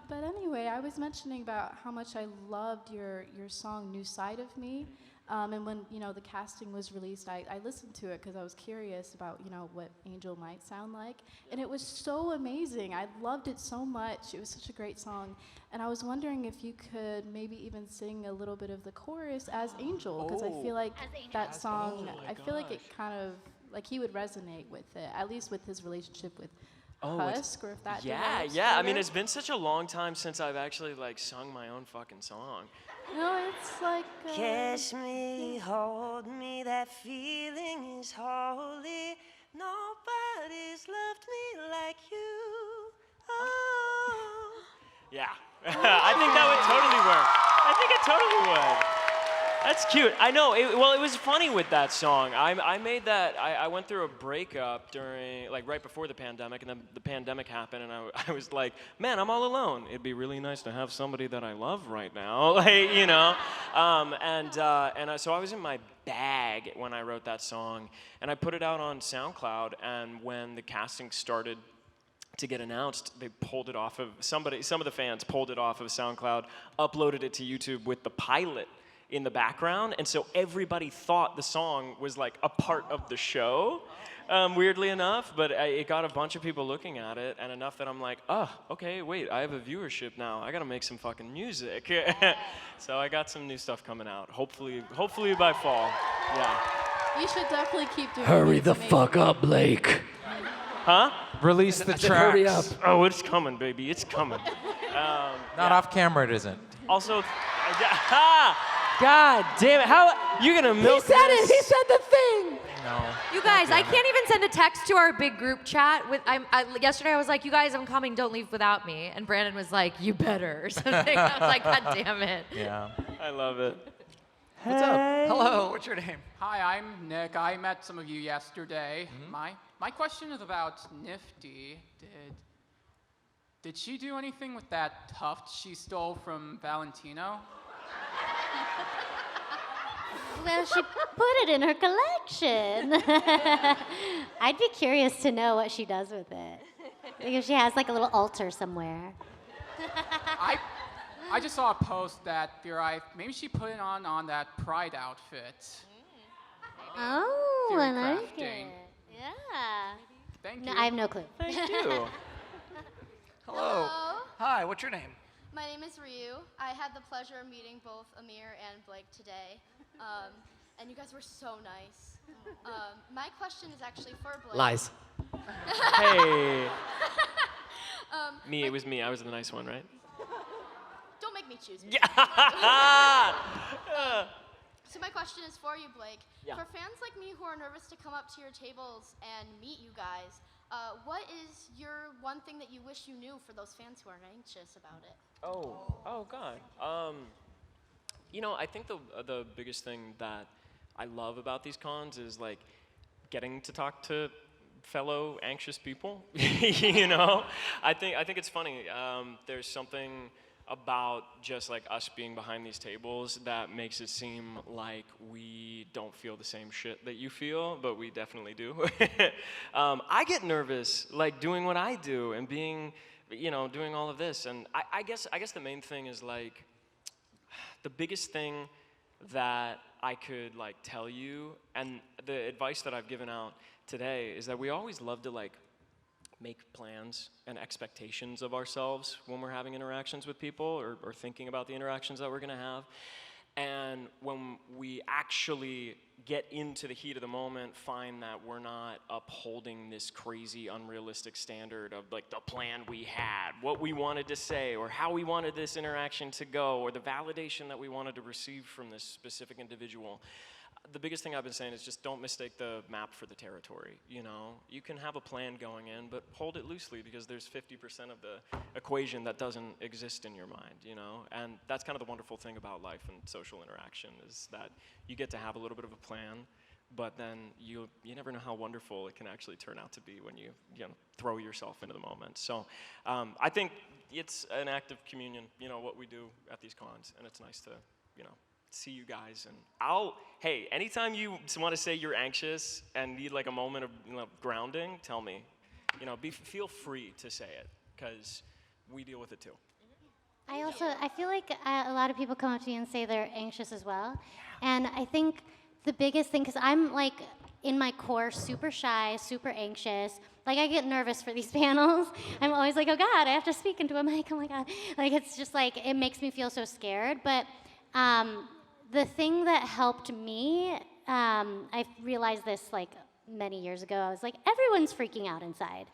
Speaker 12: But anyway, I was mentioning about how much I loved your song "New Side of Me," and when the casting was released, I listened to it because I was curious about what Angel might sound like, and it was so amazing. I loved it so much. It was such a great song, and I was wondering if you could maybe even sing a little bit of the chorus as Angel, because I feel like that song. I feel like it kind of like he would resonate with it, at least with his relationship with husk, or if that
Speaker 7: Yeah,
Speaker 12: develops
Speaker 7: yeah. I mean,
Speaker 12: later.
Speaker 7: it's been such a long time since I've actually like sung my own fucking song.
Speaker 12: No, it's like.
Speaker 17: Kiss me, hold me, that feeling is holy. Nobody's loved me like you. Oh.
Speaker 7: Yeah. I think that would totally work. I think it totally would. That's cute. I know. It was funny with that song. I made that. I went through a breakup during, like, right before the pandemic, and then the pandemic happened, and I was like, man, I'm all alone. It'd be really nice to have somebody that I love right now, like, you know. So I was in my bag when I wrote that song, and I put it out on SoundCloud. And when the casting started to get announced, they pulled it off of some of the fans pulled it off of SoundCloud, uploaded it to YouTube with the pilot in the background, and so everybody thought the song was like a part of the show, weirdly enough, but it got a bunch of people looking at it, and enough that I'm like, oh, okay, wait, I have a viewership now, I gotta make some fucking music. So I got some new stuff coming out, hopefully by fall, yeah.
Speaker 12: You should definitely keep doing
Speaker 4: Hurry
Speaker 12: it.
Speaker 4: the fuck up, Blake.
Speaker 7: Huh?
Speaker 2: Release the tracks.
Speaker 4: Hurry up.
Speaker 7: Oh, it's coming, baby, it's coming.
Speaker 2: Not off camera, it isn't.
Speaker 7: Also, God damn it! How you gonna milk
Speaker 4: He said
Speaker 7: this?
Speaker 4: it. He said the thing.
Speaker 2: No.
Speaker 6: You guys, I can't even send a text to our big group chat. Yesterday I was like, you guys, I'm coming, don't leave without me. And Brandon was like, you better, or something. I was like, God damn it.
Speaker 2: Yeah.
Speaker 7: I love it.
Speaker 20: What's up? Hello, what's your name?
Speaker 1: Hi, I'm Nick. I met some of you yesterday. My question is about Nifty. Did she do anything with that tuft she stole from Valentino?
Speaker 3: Well, she put it in her collection. I'd be curious to know what she does with it. Like if she has like a little altar somewhere.
Speaker 1: I just saw a post that theorized maybe she put it on that Pride outfit.
Speaker 3: Oh,
Speaker 1: Theory
Speaker 3: I like
Speaker 1: crafting.
Speaker 3: it. Yeah.
Speaker 1: Thank
Speaker 3: No,
Speaker 1: you.
Speaker 3: I have no clue.
Speaker 7: Thank you.
Speaker 20: Hello. Hi, what's your name?
Speaker 11: My name is Ryu. I had the pleasure of meeting both Amir and Blake today, and you guys were so nice. My question is actually for Blake.
Speaker 4: Lies.
Speaker 7: Hey.
Speaker 11: Me,
Speaker 7: It was me. I was the nice one, right?
Speaker 11: Don't make me choose.
Speaker 7: Yeah.
Speaker 11: So my question is for you, Blake.
Speaker 7: Yeah.
Speaker 11: For fans like me who are nervous to come up to your tables and meet you guys, what is your one thing that you wish you knew for those fans who are anxious about it?
Speaker 7: Oh God. I think the biggest thing that I love about these cons is like getting to talk to fellow anxious people. I think it's funny. There's something about just like us being behind these tables that makes it seem like we don't feel the same shit that you feel, but we definitely do. I get nervous like doing what I do and being, doing all of this. And I guess the main thing is like, the biggest thing that I could like tell you, and the advice that I've given out today is that we always love to like make plans and expectations of ourselves when we're having interactions with people or thinking about the interactions that we're gonna have. And when we actually get into the heat of the moment, find that we're not upholding this crazy, unrealistic standard of like the plan we had, what we wanted to say, or how we wanted this interaction to go, or the validation that we wanted to receive from this specific individual. The biggest thing I've been saying is just don't mistake the map for the territory, You can have a plan going in, but hold it loosely because there's 50% of the equation that doesn't exist in your mind, And that's kind of the wonderful thing about life and social interaction is that you get to have a little bit of a plan, but then you never know how wonderful it can actually turn out to be when you throw yourself into the moment. So I think it's an act of communion, what we do at these cons, and it's nice to, see you guys. And hey, anytime you want to say you're anxious and need like a moment of grounding, tell me. Feel free to say it because we deal with it too.
Speaker 3: I feel like a lot of people come up to me and say they're anxious as well. And I think the biggest thing, because I'm like in my core super shy, super anxious. Like I get nervous for these panels. I'm always like, oh God, I have to speak into a mic, oh my God. Like it's just like, it makes me feel so scared. But the thing that helped me, I realized this like many years ago, I was like, everyone's freaking out inside.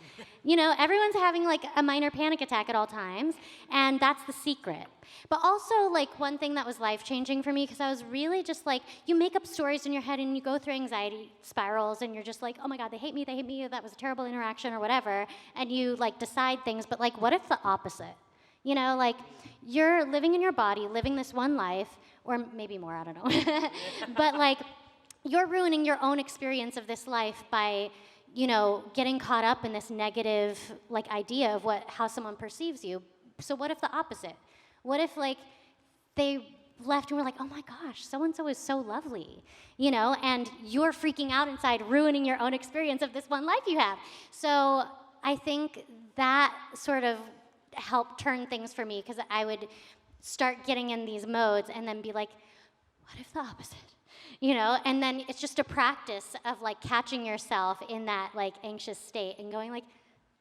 Speaker 3: You know, everyone's having like a minor panic attack at all times, and that's the secret. But also, like, one thing that was life-changing for me, because I was really just like, you make up stories in your head and you go through anxiety spirals, and you're just like, oh my God, they hate me, that was a terrible interaction or whatever, and you like decide things, but like, what if the opposite? You know, like, you're living in your body, living this one life, or maybe more, I don't know. But like, you're ruining your own experience of this life by, you know, getting caught up in this negative like idea of how someone perceives you. So what if the opposite? What if like they left and were like, oh my gosh, so-and-so is so lovely, you know, and you're freaking out inside, ruining your own experience of this one life you have. So I think that sort of helped turn things for me, because I would start getting in these modes and then be like, what if the opposite? You know, and then it's just a practice of like catching yourself in that like anxious state and going like,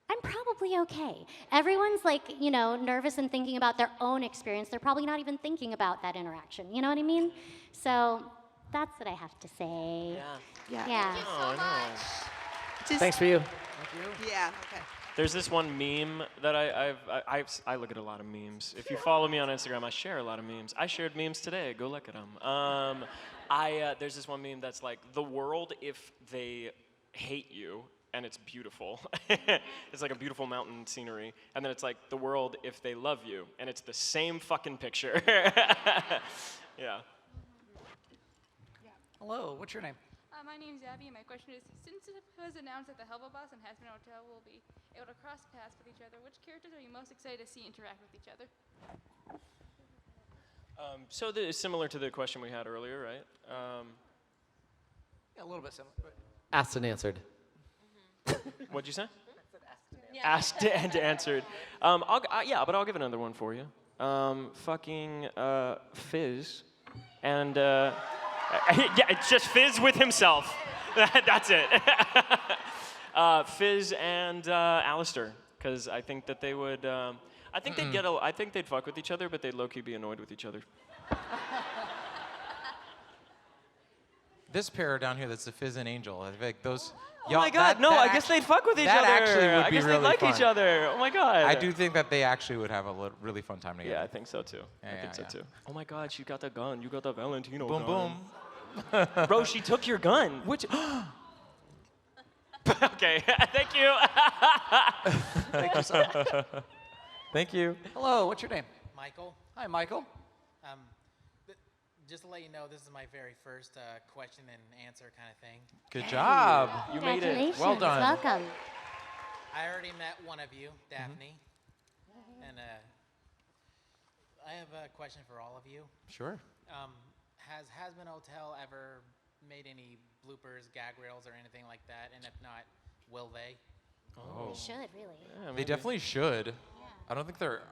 Speaker 3: I'm probably okay. Everyone's like, you know, nervous and thinking about their own experience. They're probably not even thinking about that interaction. You know what I mean? So that's what I have to say.
Speaker 7: Yeah.
Speaker 3: Yeah.
Speaker 22: Thank you so much.
Speaker 4: Thanks for you.
Speaker 5: Yeah, okay.
Speaker 7: There's this one meme that I look at a lot of memes. If you follow me on Instagram, I share a lot of memes. I shared memes today. Go look at them. There's this one meme that's like, the world if they hate you, and it's beautiful. It's like a beautiful mountain scenery. And then it's like, the world if they love you, and it's the same fucking picture. Yeah.
Speaker 20: Hello, what's your name?
Speaker 13: My name's Abby, and my question is, since it was announced that the Helva and Hazbin Hotel will be able to cross paths with each other, which characters are you most excited to see interact with each other?
Speaker 7: So similar to the question we had earlier, right?
Speaker 20: Yeah, a little bit similar.
Speaker 4: Asked and answered.
Speaker 7: What'd you say? Asked and answered. Yeah, but I'll give another one for you. Fucking Fizz, and yeah, it's just Fizz with himself. That's it. Fizz and Alistair, because I think that they would. I think they'd I think they'd fuck with each other, but they'd low-key be annoyed with each other.
Speaker 2: This pair down here, that's the Fizz and Angel. I think those.
Speaker 7: Oh my God! No, I guess they'd fuck with each other.
Speaker 2: That actually would
Speaker 7: I
Speaker 2: be
Speaker 7: guess
Speaker 2: really
Speaker 7: they'd like
Speaker 2: fun.
Speaker 7: each other. Oh my God!
Speaker 2: I do think that they actually would have a really fun time together.
Speaker 7: Yeah, I think so too. I think so too. Oh my God! She got the gun. You got the Valentino
Speaker 2: Boom,
Speaker 7: gun.
Speaker 2: boom.
Speaker 7: Bro, she took your gun.
Speaker 2: Which?
Speaker 7: Okay, thank you.
Speaker 20: Thank you so much.
Speaker 2: Thank you.
Speaker 20: Hello, what's your name?
Speaker 14: Michael.
Speaker 20: Hi, Michael.
Speaker 14: Just to let you know, this is my very first question and answer kind of thing.
Speaker 2: Good job.
Speaker 7: You made it.
Speaker 2: Well done.
Speaker 3: Welcome.
Speaker 14: I already met one of you, Daphne. And I have a question for all of you.
Speaker 2: Sure.
Speaker 14: Has Hazbin Hotel ever made any bloopers, gag reels, or anything like that? And if not, will they?
Speaker 2: Oh.
Speaker 3: They should, really.
Speaker 7: Yeah,
Speaker 2: They definitely should. I don't think there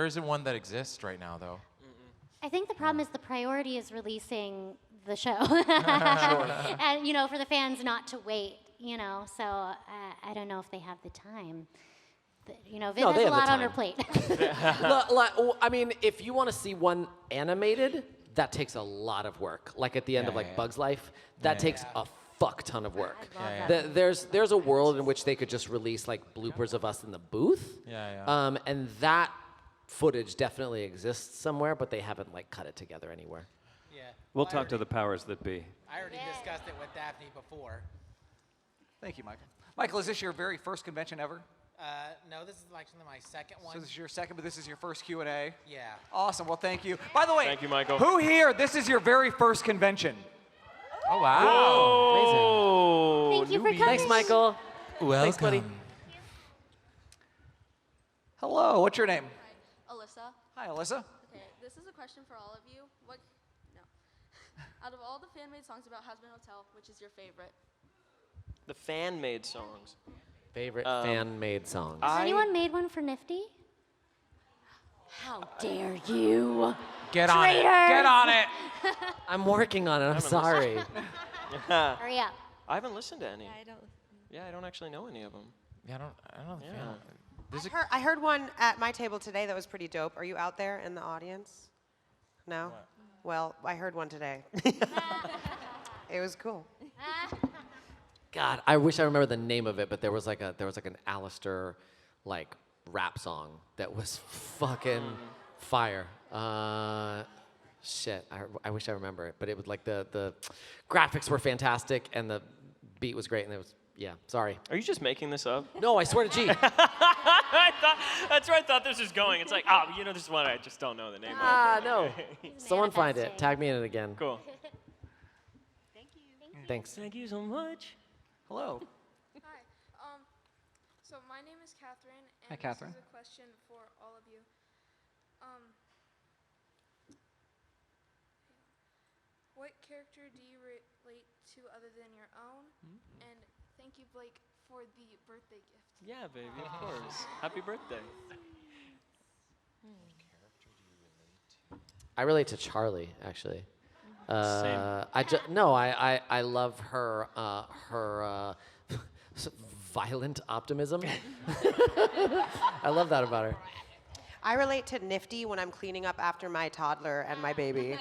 Speaker 2: isn't one that exists right now, though.
Speaker 3: I think the problem is the priority is releasing the show. And, you know, for the fans not to wait, you know, so I don't know if they have the time. You know, Viv
Speaker 4: No,
Speaker 3: has
Speaker 4: they
Speaker 3: a
Speaker 4: have the
Speaker 3: lot on her
Speaker 4: time.
Speaker 3: plate.
Speaker 4: I mean, if you want to see one animated, that takes a lot of work. Like at the end of like Bug's Life, that takes a fuck ton of work. There's a world in which they could just release like bloopers of us in the booth. And that footage definitely exists somewhere, but they haven't like cut it together anywhere.
Speaker 14: Yeah.
Speaker 8: We'll talk to the powers that be.
Speaker 14: I already discussed it with Daphne before.
Speaker 20: Thank you, Michael. Michael, is this your very first convention ever?
Speaker 14: No, this is actually my second one.
Speaker 20: So this is your second, but this is your first Q&A?
Speaker 14: Yeah.
Speaker 20: Awesome, well, thank you. By the way,
Speaker 7: Thank you, Michael.
Speaker 20: Who here, this is your very first convention?
Speaker 2: Oh, wow.
Speaker 3: Thank you for coming.
Speaker 4: Thanks, Michael.
Speaker 2: Welcome.
Speaker 4: Thanks, buddy.
Speaker 20: Hello, what's your name?
Speaker 11: Alyssa.
Speaker 20: Hi, Alyssa.
Speaker 11: Okay, this is a question for all of you. Out of all the fan-made songs about Hazbin Hotel, which is your favorite?
Speaker 7: The fan-made songs.
Speaker 4: Favorite fan-made songs.
Speaker 3: Has anyone made one for Nifty? How dare you?
Speaker 2: Get on it.
Speaker 3: Traitors!
Speaker 2: Get on it.
Speaker 4: I'm working on it. I'm sorry.
Speaker 3: Hurry up.
Speaker 7: I haven't listened to any.
Speaker 11: I don't.
Speaker 7: Yeah, I don't actually know any of them.
Speaker 2: Yeah, I don't know.
Speaker 7: Yeah.
Speaker 5: I heard one at my table today that was pretty dope. Are you out there in the audience? No? Well, I heard one today. It was cool.
Speaker 4: God, I wish I remember the name of it, but there was like an Alistair like rap song that was fucking fire. Shit, I wish I remember it, but it was like the graphics were fantastic and the beat was great, and it was sorry.
Speaker 7: Are you just making this up?
Speaker 4: No, I swear to G.
Speaker 7: That's where I thought this was going. It's like, this is one I just don't know the name of.
Speaker 4: No. Someone find it. Tag me in it again.
Speaker 7: Cool.
Speaker 4: Thanks.
Speaker 7: Thank you so much.
Speaker 24: Hello.
Speaker 13: Hi. So my name is Catherine, and
Speaker 24: Hi, Catherine.
Speaker 13: this is a question for all of you. What character do you relate to other than your own? And thank you, Blake, for the birthday gift.
Speaker 7: Yeah, baby, of course. Happy birthday.
Speaker 4: I relate to Charlie, actually.
Speaker 7: Same.
Speaker 4: I love her violent optimism. I love that about her.
Speaker 5: I relate to Nifty when I'm cleaning up after my toddler and my baby.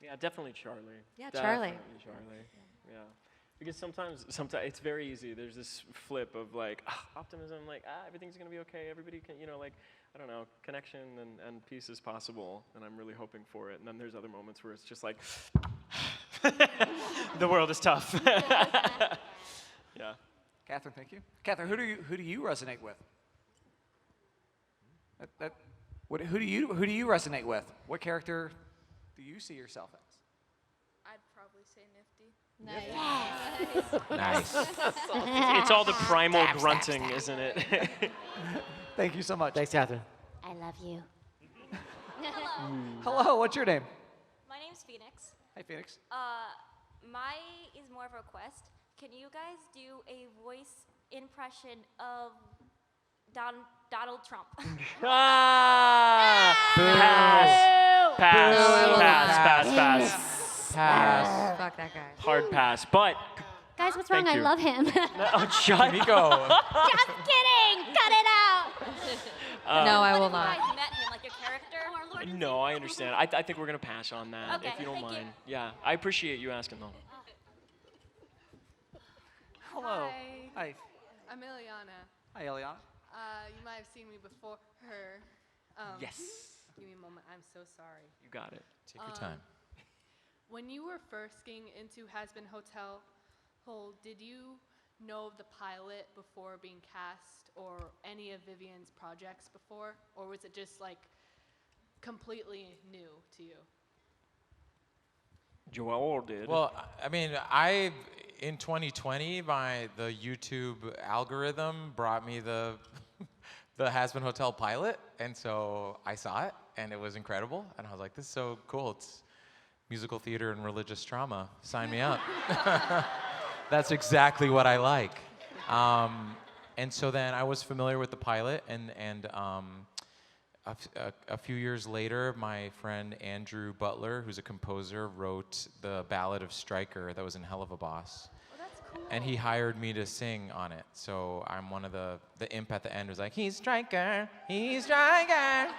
Speaker 7: Yeah, definitely Charlie.
Speaker 6: Yeah, Charlie.
Speaker 7: Definitely Charlie. Yeah. Because sometimes it's very easy. There's this flip of like optimism, like everything's gonna be okay. Everybody can, I don't know, connection and peace is possible, and I'm really hoping for it. And then there's other moments where it's just like, the world is tough. Yeah.
Speaker 20: Catherine, thank you. Catherine, who do you resonate with? Who do you resonate with? What character do you see yourself as?
Speaker 13: I'd probably say Nifty.
Speaker 7: Nice. It's all the primal grunting, isn't it?
Speaker 20: Thank you so much.
Speaker 4: Thanks, Catherine.
Speaker 3: I love you.
Speaker 20: Hello, what's your name?
Speaker 16: My name's Phoenix.
Speaker 20: Hi, Phoenix.
Speaker 16: My is more of a request. Can you guys do a voice impression of Donald Trump?
Speaker 7: Pass.
Speaker 6: Fuck that guy.
Speaker 7: Hard pass. But
Speaker 3: Guys, what's wrong?
Speaker 7: Thank
Speaker 3: I
Speaker 7: you.
Speaker 3: love him.
Speaker 7: Shut
Speaker 2: Kimiko.
Speaker 3: Just kidding. Cut it out.
Speaker 6: No, I will
Speaker 16: You
Speaker 6: not.
Speaker 16: guys met him, like your character?
Speaker 7: No, I understand. I think we're gonna pass on that
Speaker 16: Okay,
Speaker 7: if you don't
Speaker 16: thank you.
Speaker 7: mind. Yeah, I appreciate you asking though.
Speaker 20: Hello.
Speaker 19: Hi.
Speaker 20: Hi.
Speaker 19: I'm Ileana.
Speaker 20: Hi, Eliana.
Speaker 19: You might have seen me before her.
Speaker 7: Yes.
Speaker 19: Give me a moment. I'm so sorry.
Speaker 7: You got it.
Speaker 2: Take your time.
Speaker 19: When you were first getting into Hazbin Hotel, did you know of the pilot before being cast or any of Vivian's projects before? Or was it just like completely new to you?
Speaker 7: Joel did.
Speaker 2: Well, I mean, in 2020, the YouTube algorithm brought me the Hazbin Hotel pilot, and so I saw it, and it was incredible, and I was like, this is so cool. It's musical theater and religious drama. Sign me up. That's exactly what I like. And so then I was familiar with the pilot, and a few years later, my friend Andrew Butler, who's a composer, wrote the Ballad of Stryker that was in Hell of a Boss.
Speaker 19: Oh, that's cool.
Speaker 2: And he hired me to sing on it. So I'm one of the imp at the end was like, he's Stryker, he's Stryker.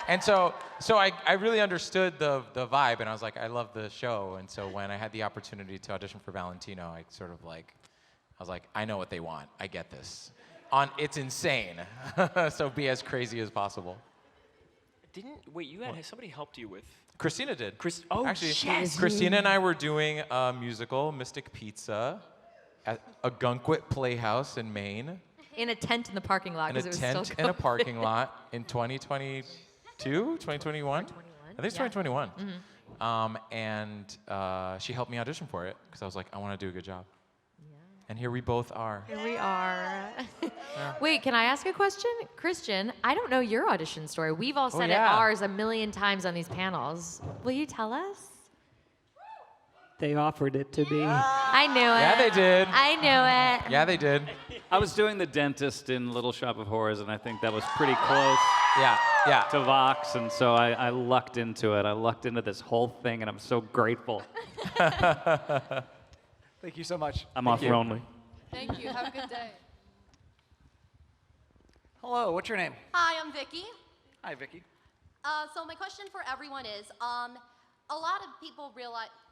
Speaker 2: And so I really understood the vibe, and I was like, I love the show. And so when I had the opportunity to audition for Valentino, I was like, I know what they want. I get this. It's insane. So be as crazy as possible.
Speaker 7: You had somebody helped you with?
Speaker 2: Christina did.
Speaker 7: Actually,
Speaker 2: yes. Christina and I were doing a musical, Mystic Pizza, at a Gunkwit Playhouse in Maine.
Speaker 6: In a tent in the parking lot.
Speaker 2: In a
Speaker 6: 'cause it was still
Speaker 2: tent in a
Speaker 6: going.
Speaker 2: parking lot in 2022, 2021? I think it's 2021.
Speaker 6: Mm-hmm.
Speaker 2: And she helped me audition for it because I was like, I want to do a good job. And here we both are.
Speaker 6: Here we are. Wait, can I ask a question? Christian, I don't know your audition story. We've all said ours a million times on these panels. Will you tell us?
Speaker 21: They offered it to be.
Speaker 6: I knew it.
Speaker 2: Yeah, they did.
Speaker 6: I knew it.
Speaker 2: Yeah, they did.
Speaker 8: I was doing the dentist in Little Shop of Horrors, and I think that was pretty close.
Speaker 2: Yeah.
Speaker 8: To Vox, and so I lucked into it. I lucked into this whole thing, and I'm so grateful.
Speaker 20: Thank you so much.
Speaker 8: I'm off only.
Speaker 19: Thank you. Have a good day.
Speaker 20: Hello, what's your name?
Speaker 23: Hi, I'm Vicky.
Speaker 20: Hi, Vicky.
Speaker 23: So my question for everyone is,
Speaker 9: a lot of people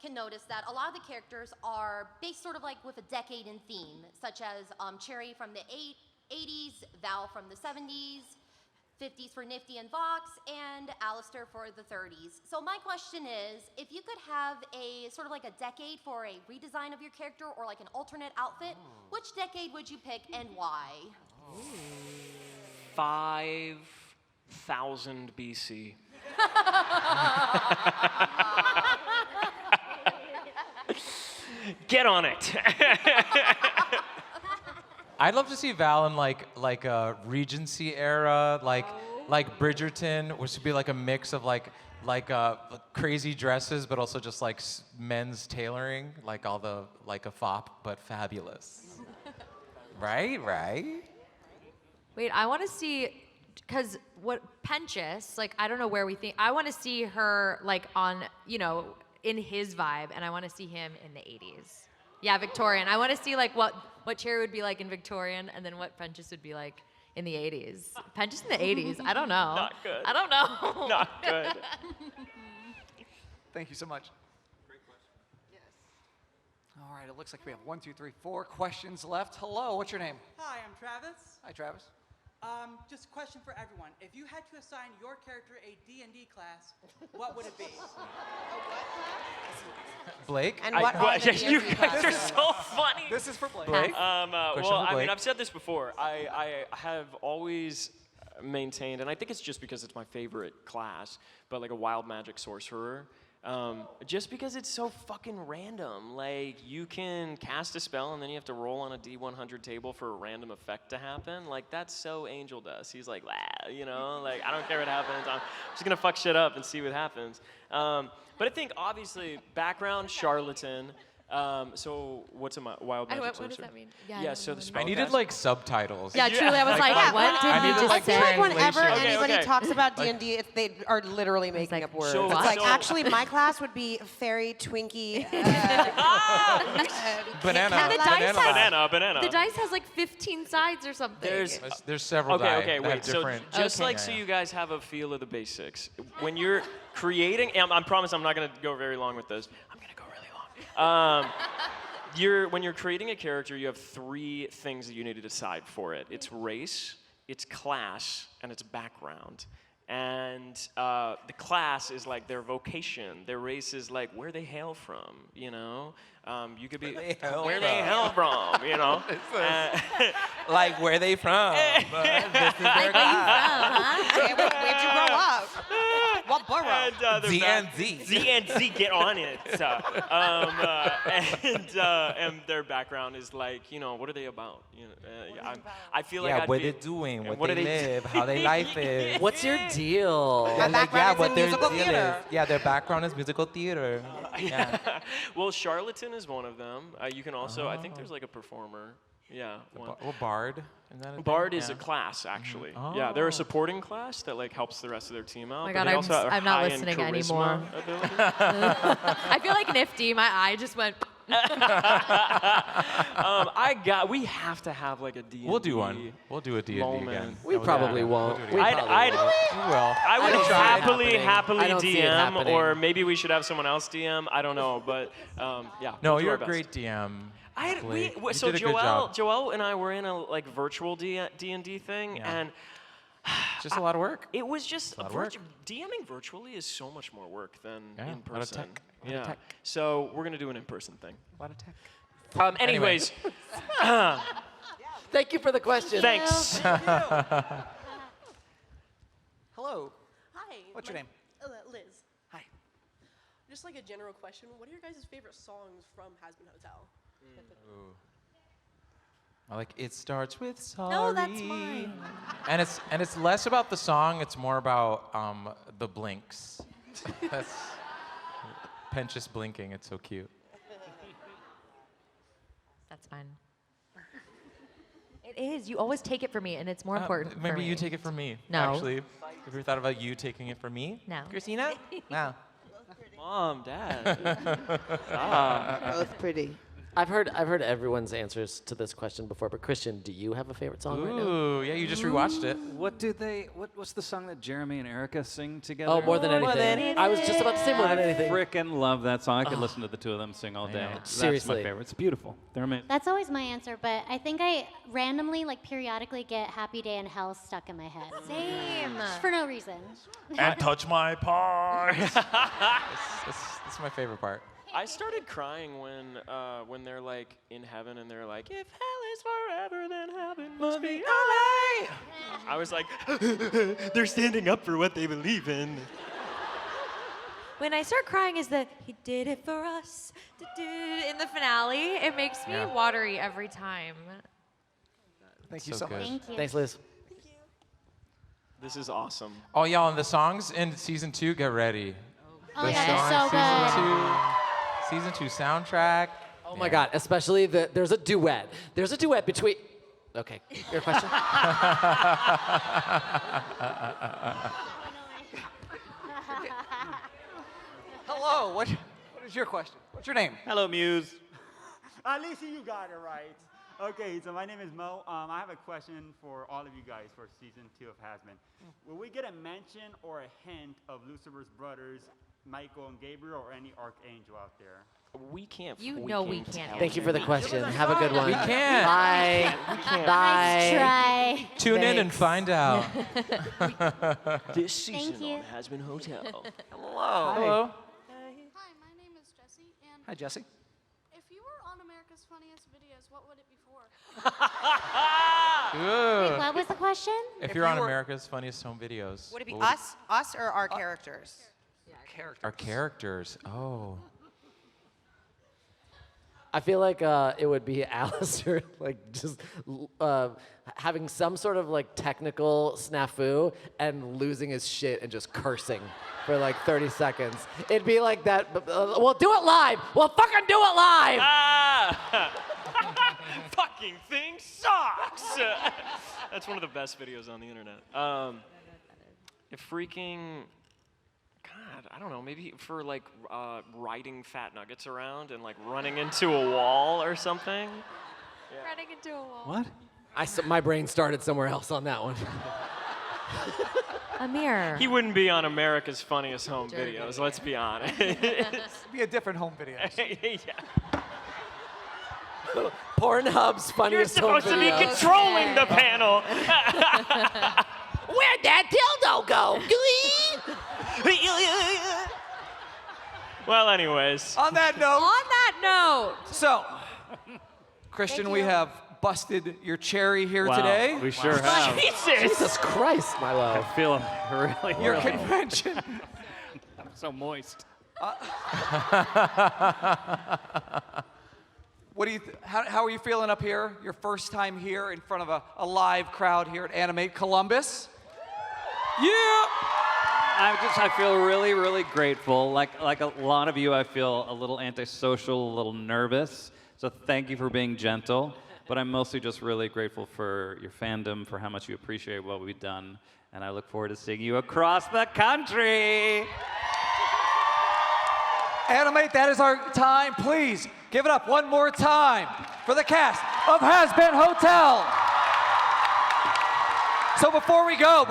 Speaker 9: can notice that a lot of the characters are based sort of like with a decade in theme, such as Cherry from the 80s, Val from the 70s, 50s for Nifty and Vox, and Alistair for the 30s. So my question is, if you could have a sort of like a decade for a redesign of your character or like an alternate outfit, which decade would you pick and why?
Speaker 7: 5,000 BC. Get on it.
Speaker 2: I'd love to see Val in like a Regency era, like Bridgerton, which would be like a mix of like crazy dresses, but also just like men's tailoring, like all the like a fop, but fabulous. Right.
Speaker 6: Wait, I want to see, because what Penchus, like, I don't know where we think, I want to see her, like, on, in his vibe, and I want to see him in the 80s. Yeah, Victorian. I want to see, like, what Cherry would be like in Victorian, and then what Penchus would be like in the 80s. Penchus in the 80s? I don't know.
Speaker 7: Not good.
Speaker 6: I don't know.
Speaker 7: Not good.
Speaker 20: Thank you so much. Great question. Yes. All right, it looks like we have 1, 2, 3, 4 questions left. Hello, what's your name?
Speaker 15: Hi, I'm Travis.
Speaker 20: Hi, Travis.
Speaker 15: Just a question for everyone. If you had to assign your character a D&D class, what would it be?
Speaker 2: Blake?
Speaker 5: And what are the
Speaker 7: you
Speaker 5: D&D
Speaker 7: guys are
Speaker 5: classes?
Speaker 7: so funny.
Speaker 20: This is for Blake.
Speaker 2: Blake?
Speaker 7: Well,
Speaker 2: Question for
Speaker 7: I mean,
Speaker 2: Blake.
Speaker 7: I've said this before. I have always maintained, and I think it's just because it's my favorite class, but like a wild magic sorcerer. Just because it's so fucking random. Like, you can cast a spell and then you have to roll on a D100 table for a random effect to happen. Like, that's so Angel dust. He's like, like, I don't care what happens. I'm just gonna fuck shit up and see what happens. But I think, obviously, background, charlatan. So what's a wild magic sorcerer?
Speaker 6: What does that mean?
Speaker 7: Yeah, so the spell.
Speaker 2: I needed like subtitles.
Speaker 6: Yeah, truly, I was like, what did
Speaker 2: I
Speaker 6: he
Speaker 2: needed,
Speaker 6: just
Speaker 2: like,
Speaker 6: say?
Speaker 5: I feel like whenever
Speaker 2: translation.
Speaker 5: anybody
Speaker 7: Okay.
Speaker 5: talks about D&D, they are literally making up words.
Speaker 7: So-
Speaker 5: It's like,
Speaker 7: so-
Speaker 5: actually, my class would be fairy, Twinkie,
Speaker 2: Banana.
Speaker 6: And the dice has,
Speaker 7: Banana.
Speaker 6: The dice has like 15 sides or something.
Speaker 2: There's several die
Speaker 7: Okay,
Speaker 2: that have
Speaker 7: wait. So
Speaker 2: different.
Speaker 7: just like so you guys have a feel of the basics. When you're creating, and I promise I'm not going to go very long with this. I'm going to go really long. When you're creating a character, you have 3 things that you need to decide for it. It's race, it's class, and it's background. And the class is like their vocation. Their race is like where they hail from, You could be where they hail from,
Speaker 2: Like where they from? This is their class.
Speaker 5: Where'd you grow up? What borough?
Speaker 7: Z, get on it. And their background is like, what are they about? I feel like I'd
Speaker 2: what
Speaker 7: be,
Speaker 2: they doing, what
Speaker 7: what
Speaker 2: they
Speaker 7: do they
Speaker 2: live, how their life is.
Speaker 4: What's your deal?
Speaker 5: My background is in
Speaker 2: their
Speaker 5: musical
Speaker 2: deal
Speaker 5: theater.
Speaker 2: is. Yeah, their background is musical theater. Yeah.
Speaker 7: Well, charlatan is one of them. You can also, I think there's like a performer. Yeah. One.
Speaker 2: Or Bard. Is that a thing?
Speaker 7: Bard is
Speaker 2: Yeah.
Speaker 7: a class, actually.
Speaker 2: Oh.
Speaker 7: Yeah, they're a supporting class that like helps the rest of their team out.
Speaker 6: Oh my
Speaker 7: but
Speaker 6: God,
Speaker 7: they also are
Speaker 6: I'm not
Speaker 7: high in
Speaker 6: listening
Speaker 7: charisma
Speaker 6: anymore.
Speaker 7: ability.
Speaker 6: I feel like Nifty. My eye just went.
Speaker 7: We have to have like a D&D.
Speaker 2: We'll do one. We'll do a D&D
Speaker 7: moment.
Speaker 2: again.
Speaker 4: We probably won't.
Speaker 2: We'll do it
Speaker 4: We
Speaker 2: again.
Speaker 4: probably won't.
Speaker 2: We will.
Speaker 7: I would
Speaker 4: don't see it
Speaker 7: happily
Speaker 4: happening. I don't see it
Speaker 7: DM,
Speaker 4: happening.
Speaker 7: or maybe we should have someone else DM. I don't know, but yeah.
Speaker 2: No,
Speaker 7: we'll do
Speaker 2: you're
Speaker 7: our
Speaker 2: a
Speaker 7: best.
Speaker 2: great DM. Blake. You
Speaker 7: So
Speaker 2: did a good job.
Speaker 7: Joel and I were in a like virtual D&D thing,
Speaker 2: Yeah.
Speaker 7: and
Speaker 2: Just a lot of work.
Speaker 7: it was just
Speaker 2: lot of work.
Speaker 7: DMing virtually is so much more work than
Speaker 2: Yeah,
Speaker 7: in
Speaker 2: a lot of
Speaker 7: person.
Speaker 2: tech, a lot of
Speaker 7: Yeah.
Speaker 2: tech.
Speaker 7: So we're gonna do an in-person thing.
Speaker 2: A lot of tech.
Speaker 7: Anyways,
Speaker 4: Thank you for the question.
Speaker 7: thanks.
Speaker 20: Hello.
Speaker 15: Hi.
Speaker 20: What's your name?
Speaker 15: Liz.
Speaker 20: Hi.
Speaker 15: Just like a general question, what are your guys' favorite songs from Hazbin Hotel?
Speaker 2: I like It Starts With Sorry.
Speaker 6: No, that's mine.
Speaker 2: And it's less about the song, it's more about the blinks. That's Penchus blinking, it's so cute.
Speaker 6: That's fine. It is. You always take it from me, and it's more important.
Speaker 2: Maybe
Speaker 6: for me.
Speaker 2: you take it from me.
Speaker 6: No.
Speaker 2: Actually, have you ever thought about you taking it from me?
Speaker 6: No.
Speaker 2: Christina? No.
Speaker 7: Mom, Dad.
Speaker 5: Both pretty.
Speaker 4: I've heard everyone's answers to this question before, but Christian, do you have a favorite song right now?
Speaker 2: Ooh, yeah, you just rewatched it.
Speaker 8: What's the song that Jeremy and Erica sing together?
Speaker 4: Oh, More Than Anything. I was just about to say More Than Anything.
Speaker 8: I freaking love that song. I could listen to the two of them sing all day. That's
Speaker 4: Seriously.
Speaker 8: my favorite. It's beautiful. They're amazing.
Speaker 3: That's always my answer, but I think I randomly, like periodically, get Happy Day in Hell stuck in my head.
Speaker 6: Same.
Speaker 3: Just for no reason.
Speaker 2: And touch my part. That's my favorite part.
Speaker 7: I started crying when they're like in heaven and they're like, if hell is forever, then heaven must be alright. I was like, they're standing up for what they believe in.
Speaker 6: When I start crying is the he did it for us in the finale. It makes me watery every time.
Speaker 20: Thank you so much.
Speaker 3: Thank you.
Speaker 4: Thanks, Liz.
Speaker 7: This is awesome.
Speaker 2: Oh, y'all, and the songs in season 2, get ready.
Speaker 3: Oh, yeah, they're so good.
Speaker 2: Season 2 soundtrack.
Speaker 4: Oh my God, especially there's a duet. There's a duet between. Okay, your question?
Speaker 20: Hello, what is your question? What's your name?
Speaker 8: Hello, Muse.
Speaker 10: At least you got it right. Okay, so my name is Mo. I have a question for all of you guys for season 2 of Hazbin. Will we get a mention or a hint of Lucifer's brothers, Michael and Gabriel, or any archangel out there?
Speaker 7: We can't.
Speaker 6: You know we can't.
Speaker 4: Thank you for the question. Have a good one.
Speaker 2: We can't.
Speaker 4: Bye. Bye.
Speaker 3: Try.
Speaker 2: Tune in and find out.
Speaker 7: This season
Speaker 3: Thank you.
Speaker 7: on Hazbin Hotel.
Speaker 20: Hello.
Speaker 2: Hello.
Speaker 11: Hi, my name is Jesse, and
Speaker 20: Hi, Jesse.
Speaker 11: if you were on America's Funniest Videos, what would it be for?
Speaker 3: Wait, what was the question?
Speaker 2: If you're on America's Funniest Home Videos.
Speaker 5: Would it be
Speaker 2: what
Speaker 5: us or our characters?
Speaker 2: Our characters. Oh.
Speaker 4: I feel like it would be Alistair, like just having some sort of like technical snafu and losing his shit and just cursing for like 30 seconds. It'd be like that. We'll do it live. We'll fucking do it live.
Speaker 7: Fucking thing sucks. That's one of the best videos on the internet. If freaking. God, I don't know, maybe for like riding fat nuggets around and like running into a wall or something.
Speaker 6: Running into a wall.
Speaker 4: What? My brain started somewhere else on that one.
Speaker 6: Amir.
Speaker 7: He wouldn't be on America's Funniest Home Videos, let's be honest.
Speaker 20: Be a different home video.
Speaker 7: Yeah.
Speaker 4: Pornhub's Funniest Home Videos.
Speaker 7: You're supposed to be controlling the panel.
Speaker 4: Where'd that dildo go?
Speaker 7: Well, anyways.
Speaker 20: On that note.
Speaker 6: So,
Speaker 20: Christian, we have busted your cherry here
Speaker 8: Wow,
Speaker 20: today.
Speaker 8: we sure have.
Speaker 4: Jesus Christ, my love.
Speaker 8: I feel really.
Speaker 20: Your
Speaker 8: really-
Speaker 20: convention.
Speaker 8: I'm so moist.
Speaker 20: What do you? How are you feeling up here? Your first time here in front of a live crowd here at Animate Columbus. Yeah.
Speaker 8: I feel really, really grateful. Like a lot of you, I feel a little antisocial, a little nervous. So thank you for being gentle. But I'm mostly just really grateful for your fandom, for how much you appreciate what we've done. And I look forward to seeing you across the country.
Speaker 20: Animate, that is our time. Please give it up one more time for the cast of Hazbin Hotel. So before we go,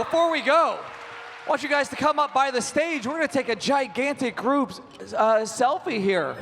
Speaker 20: I want you guys to come up by the stage. We're going to take a gigantic group selfie here.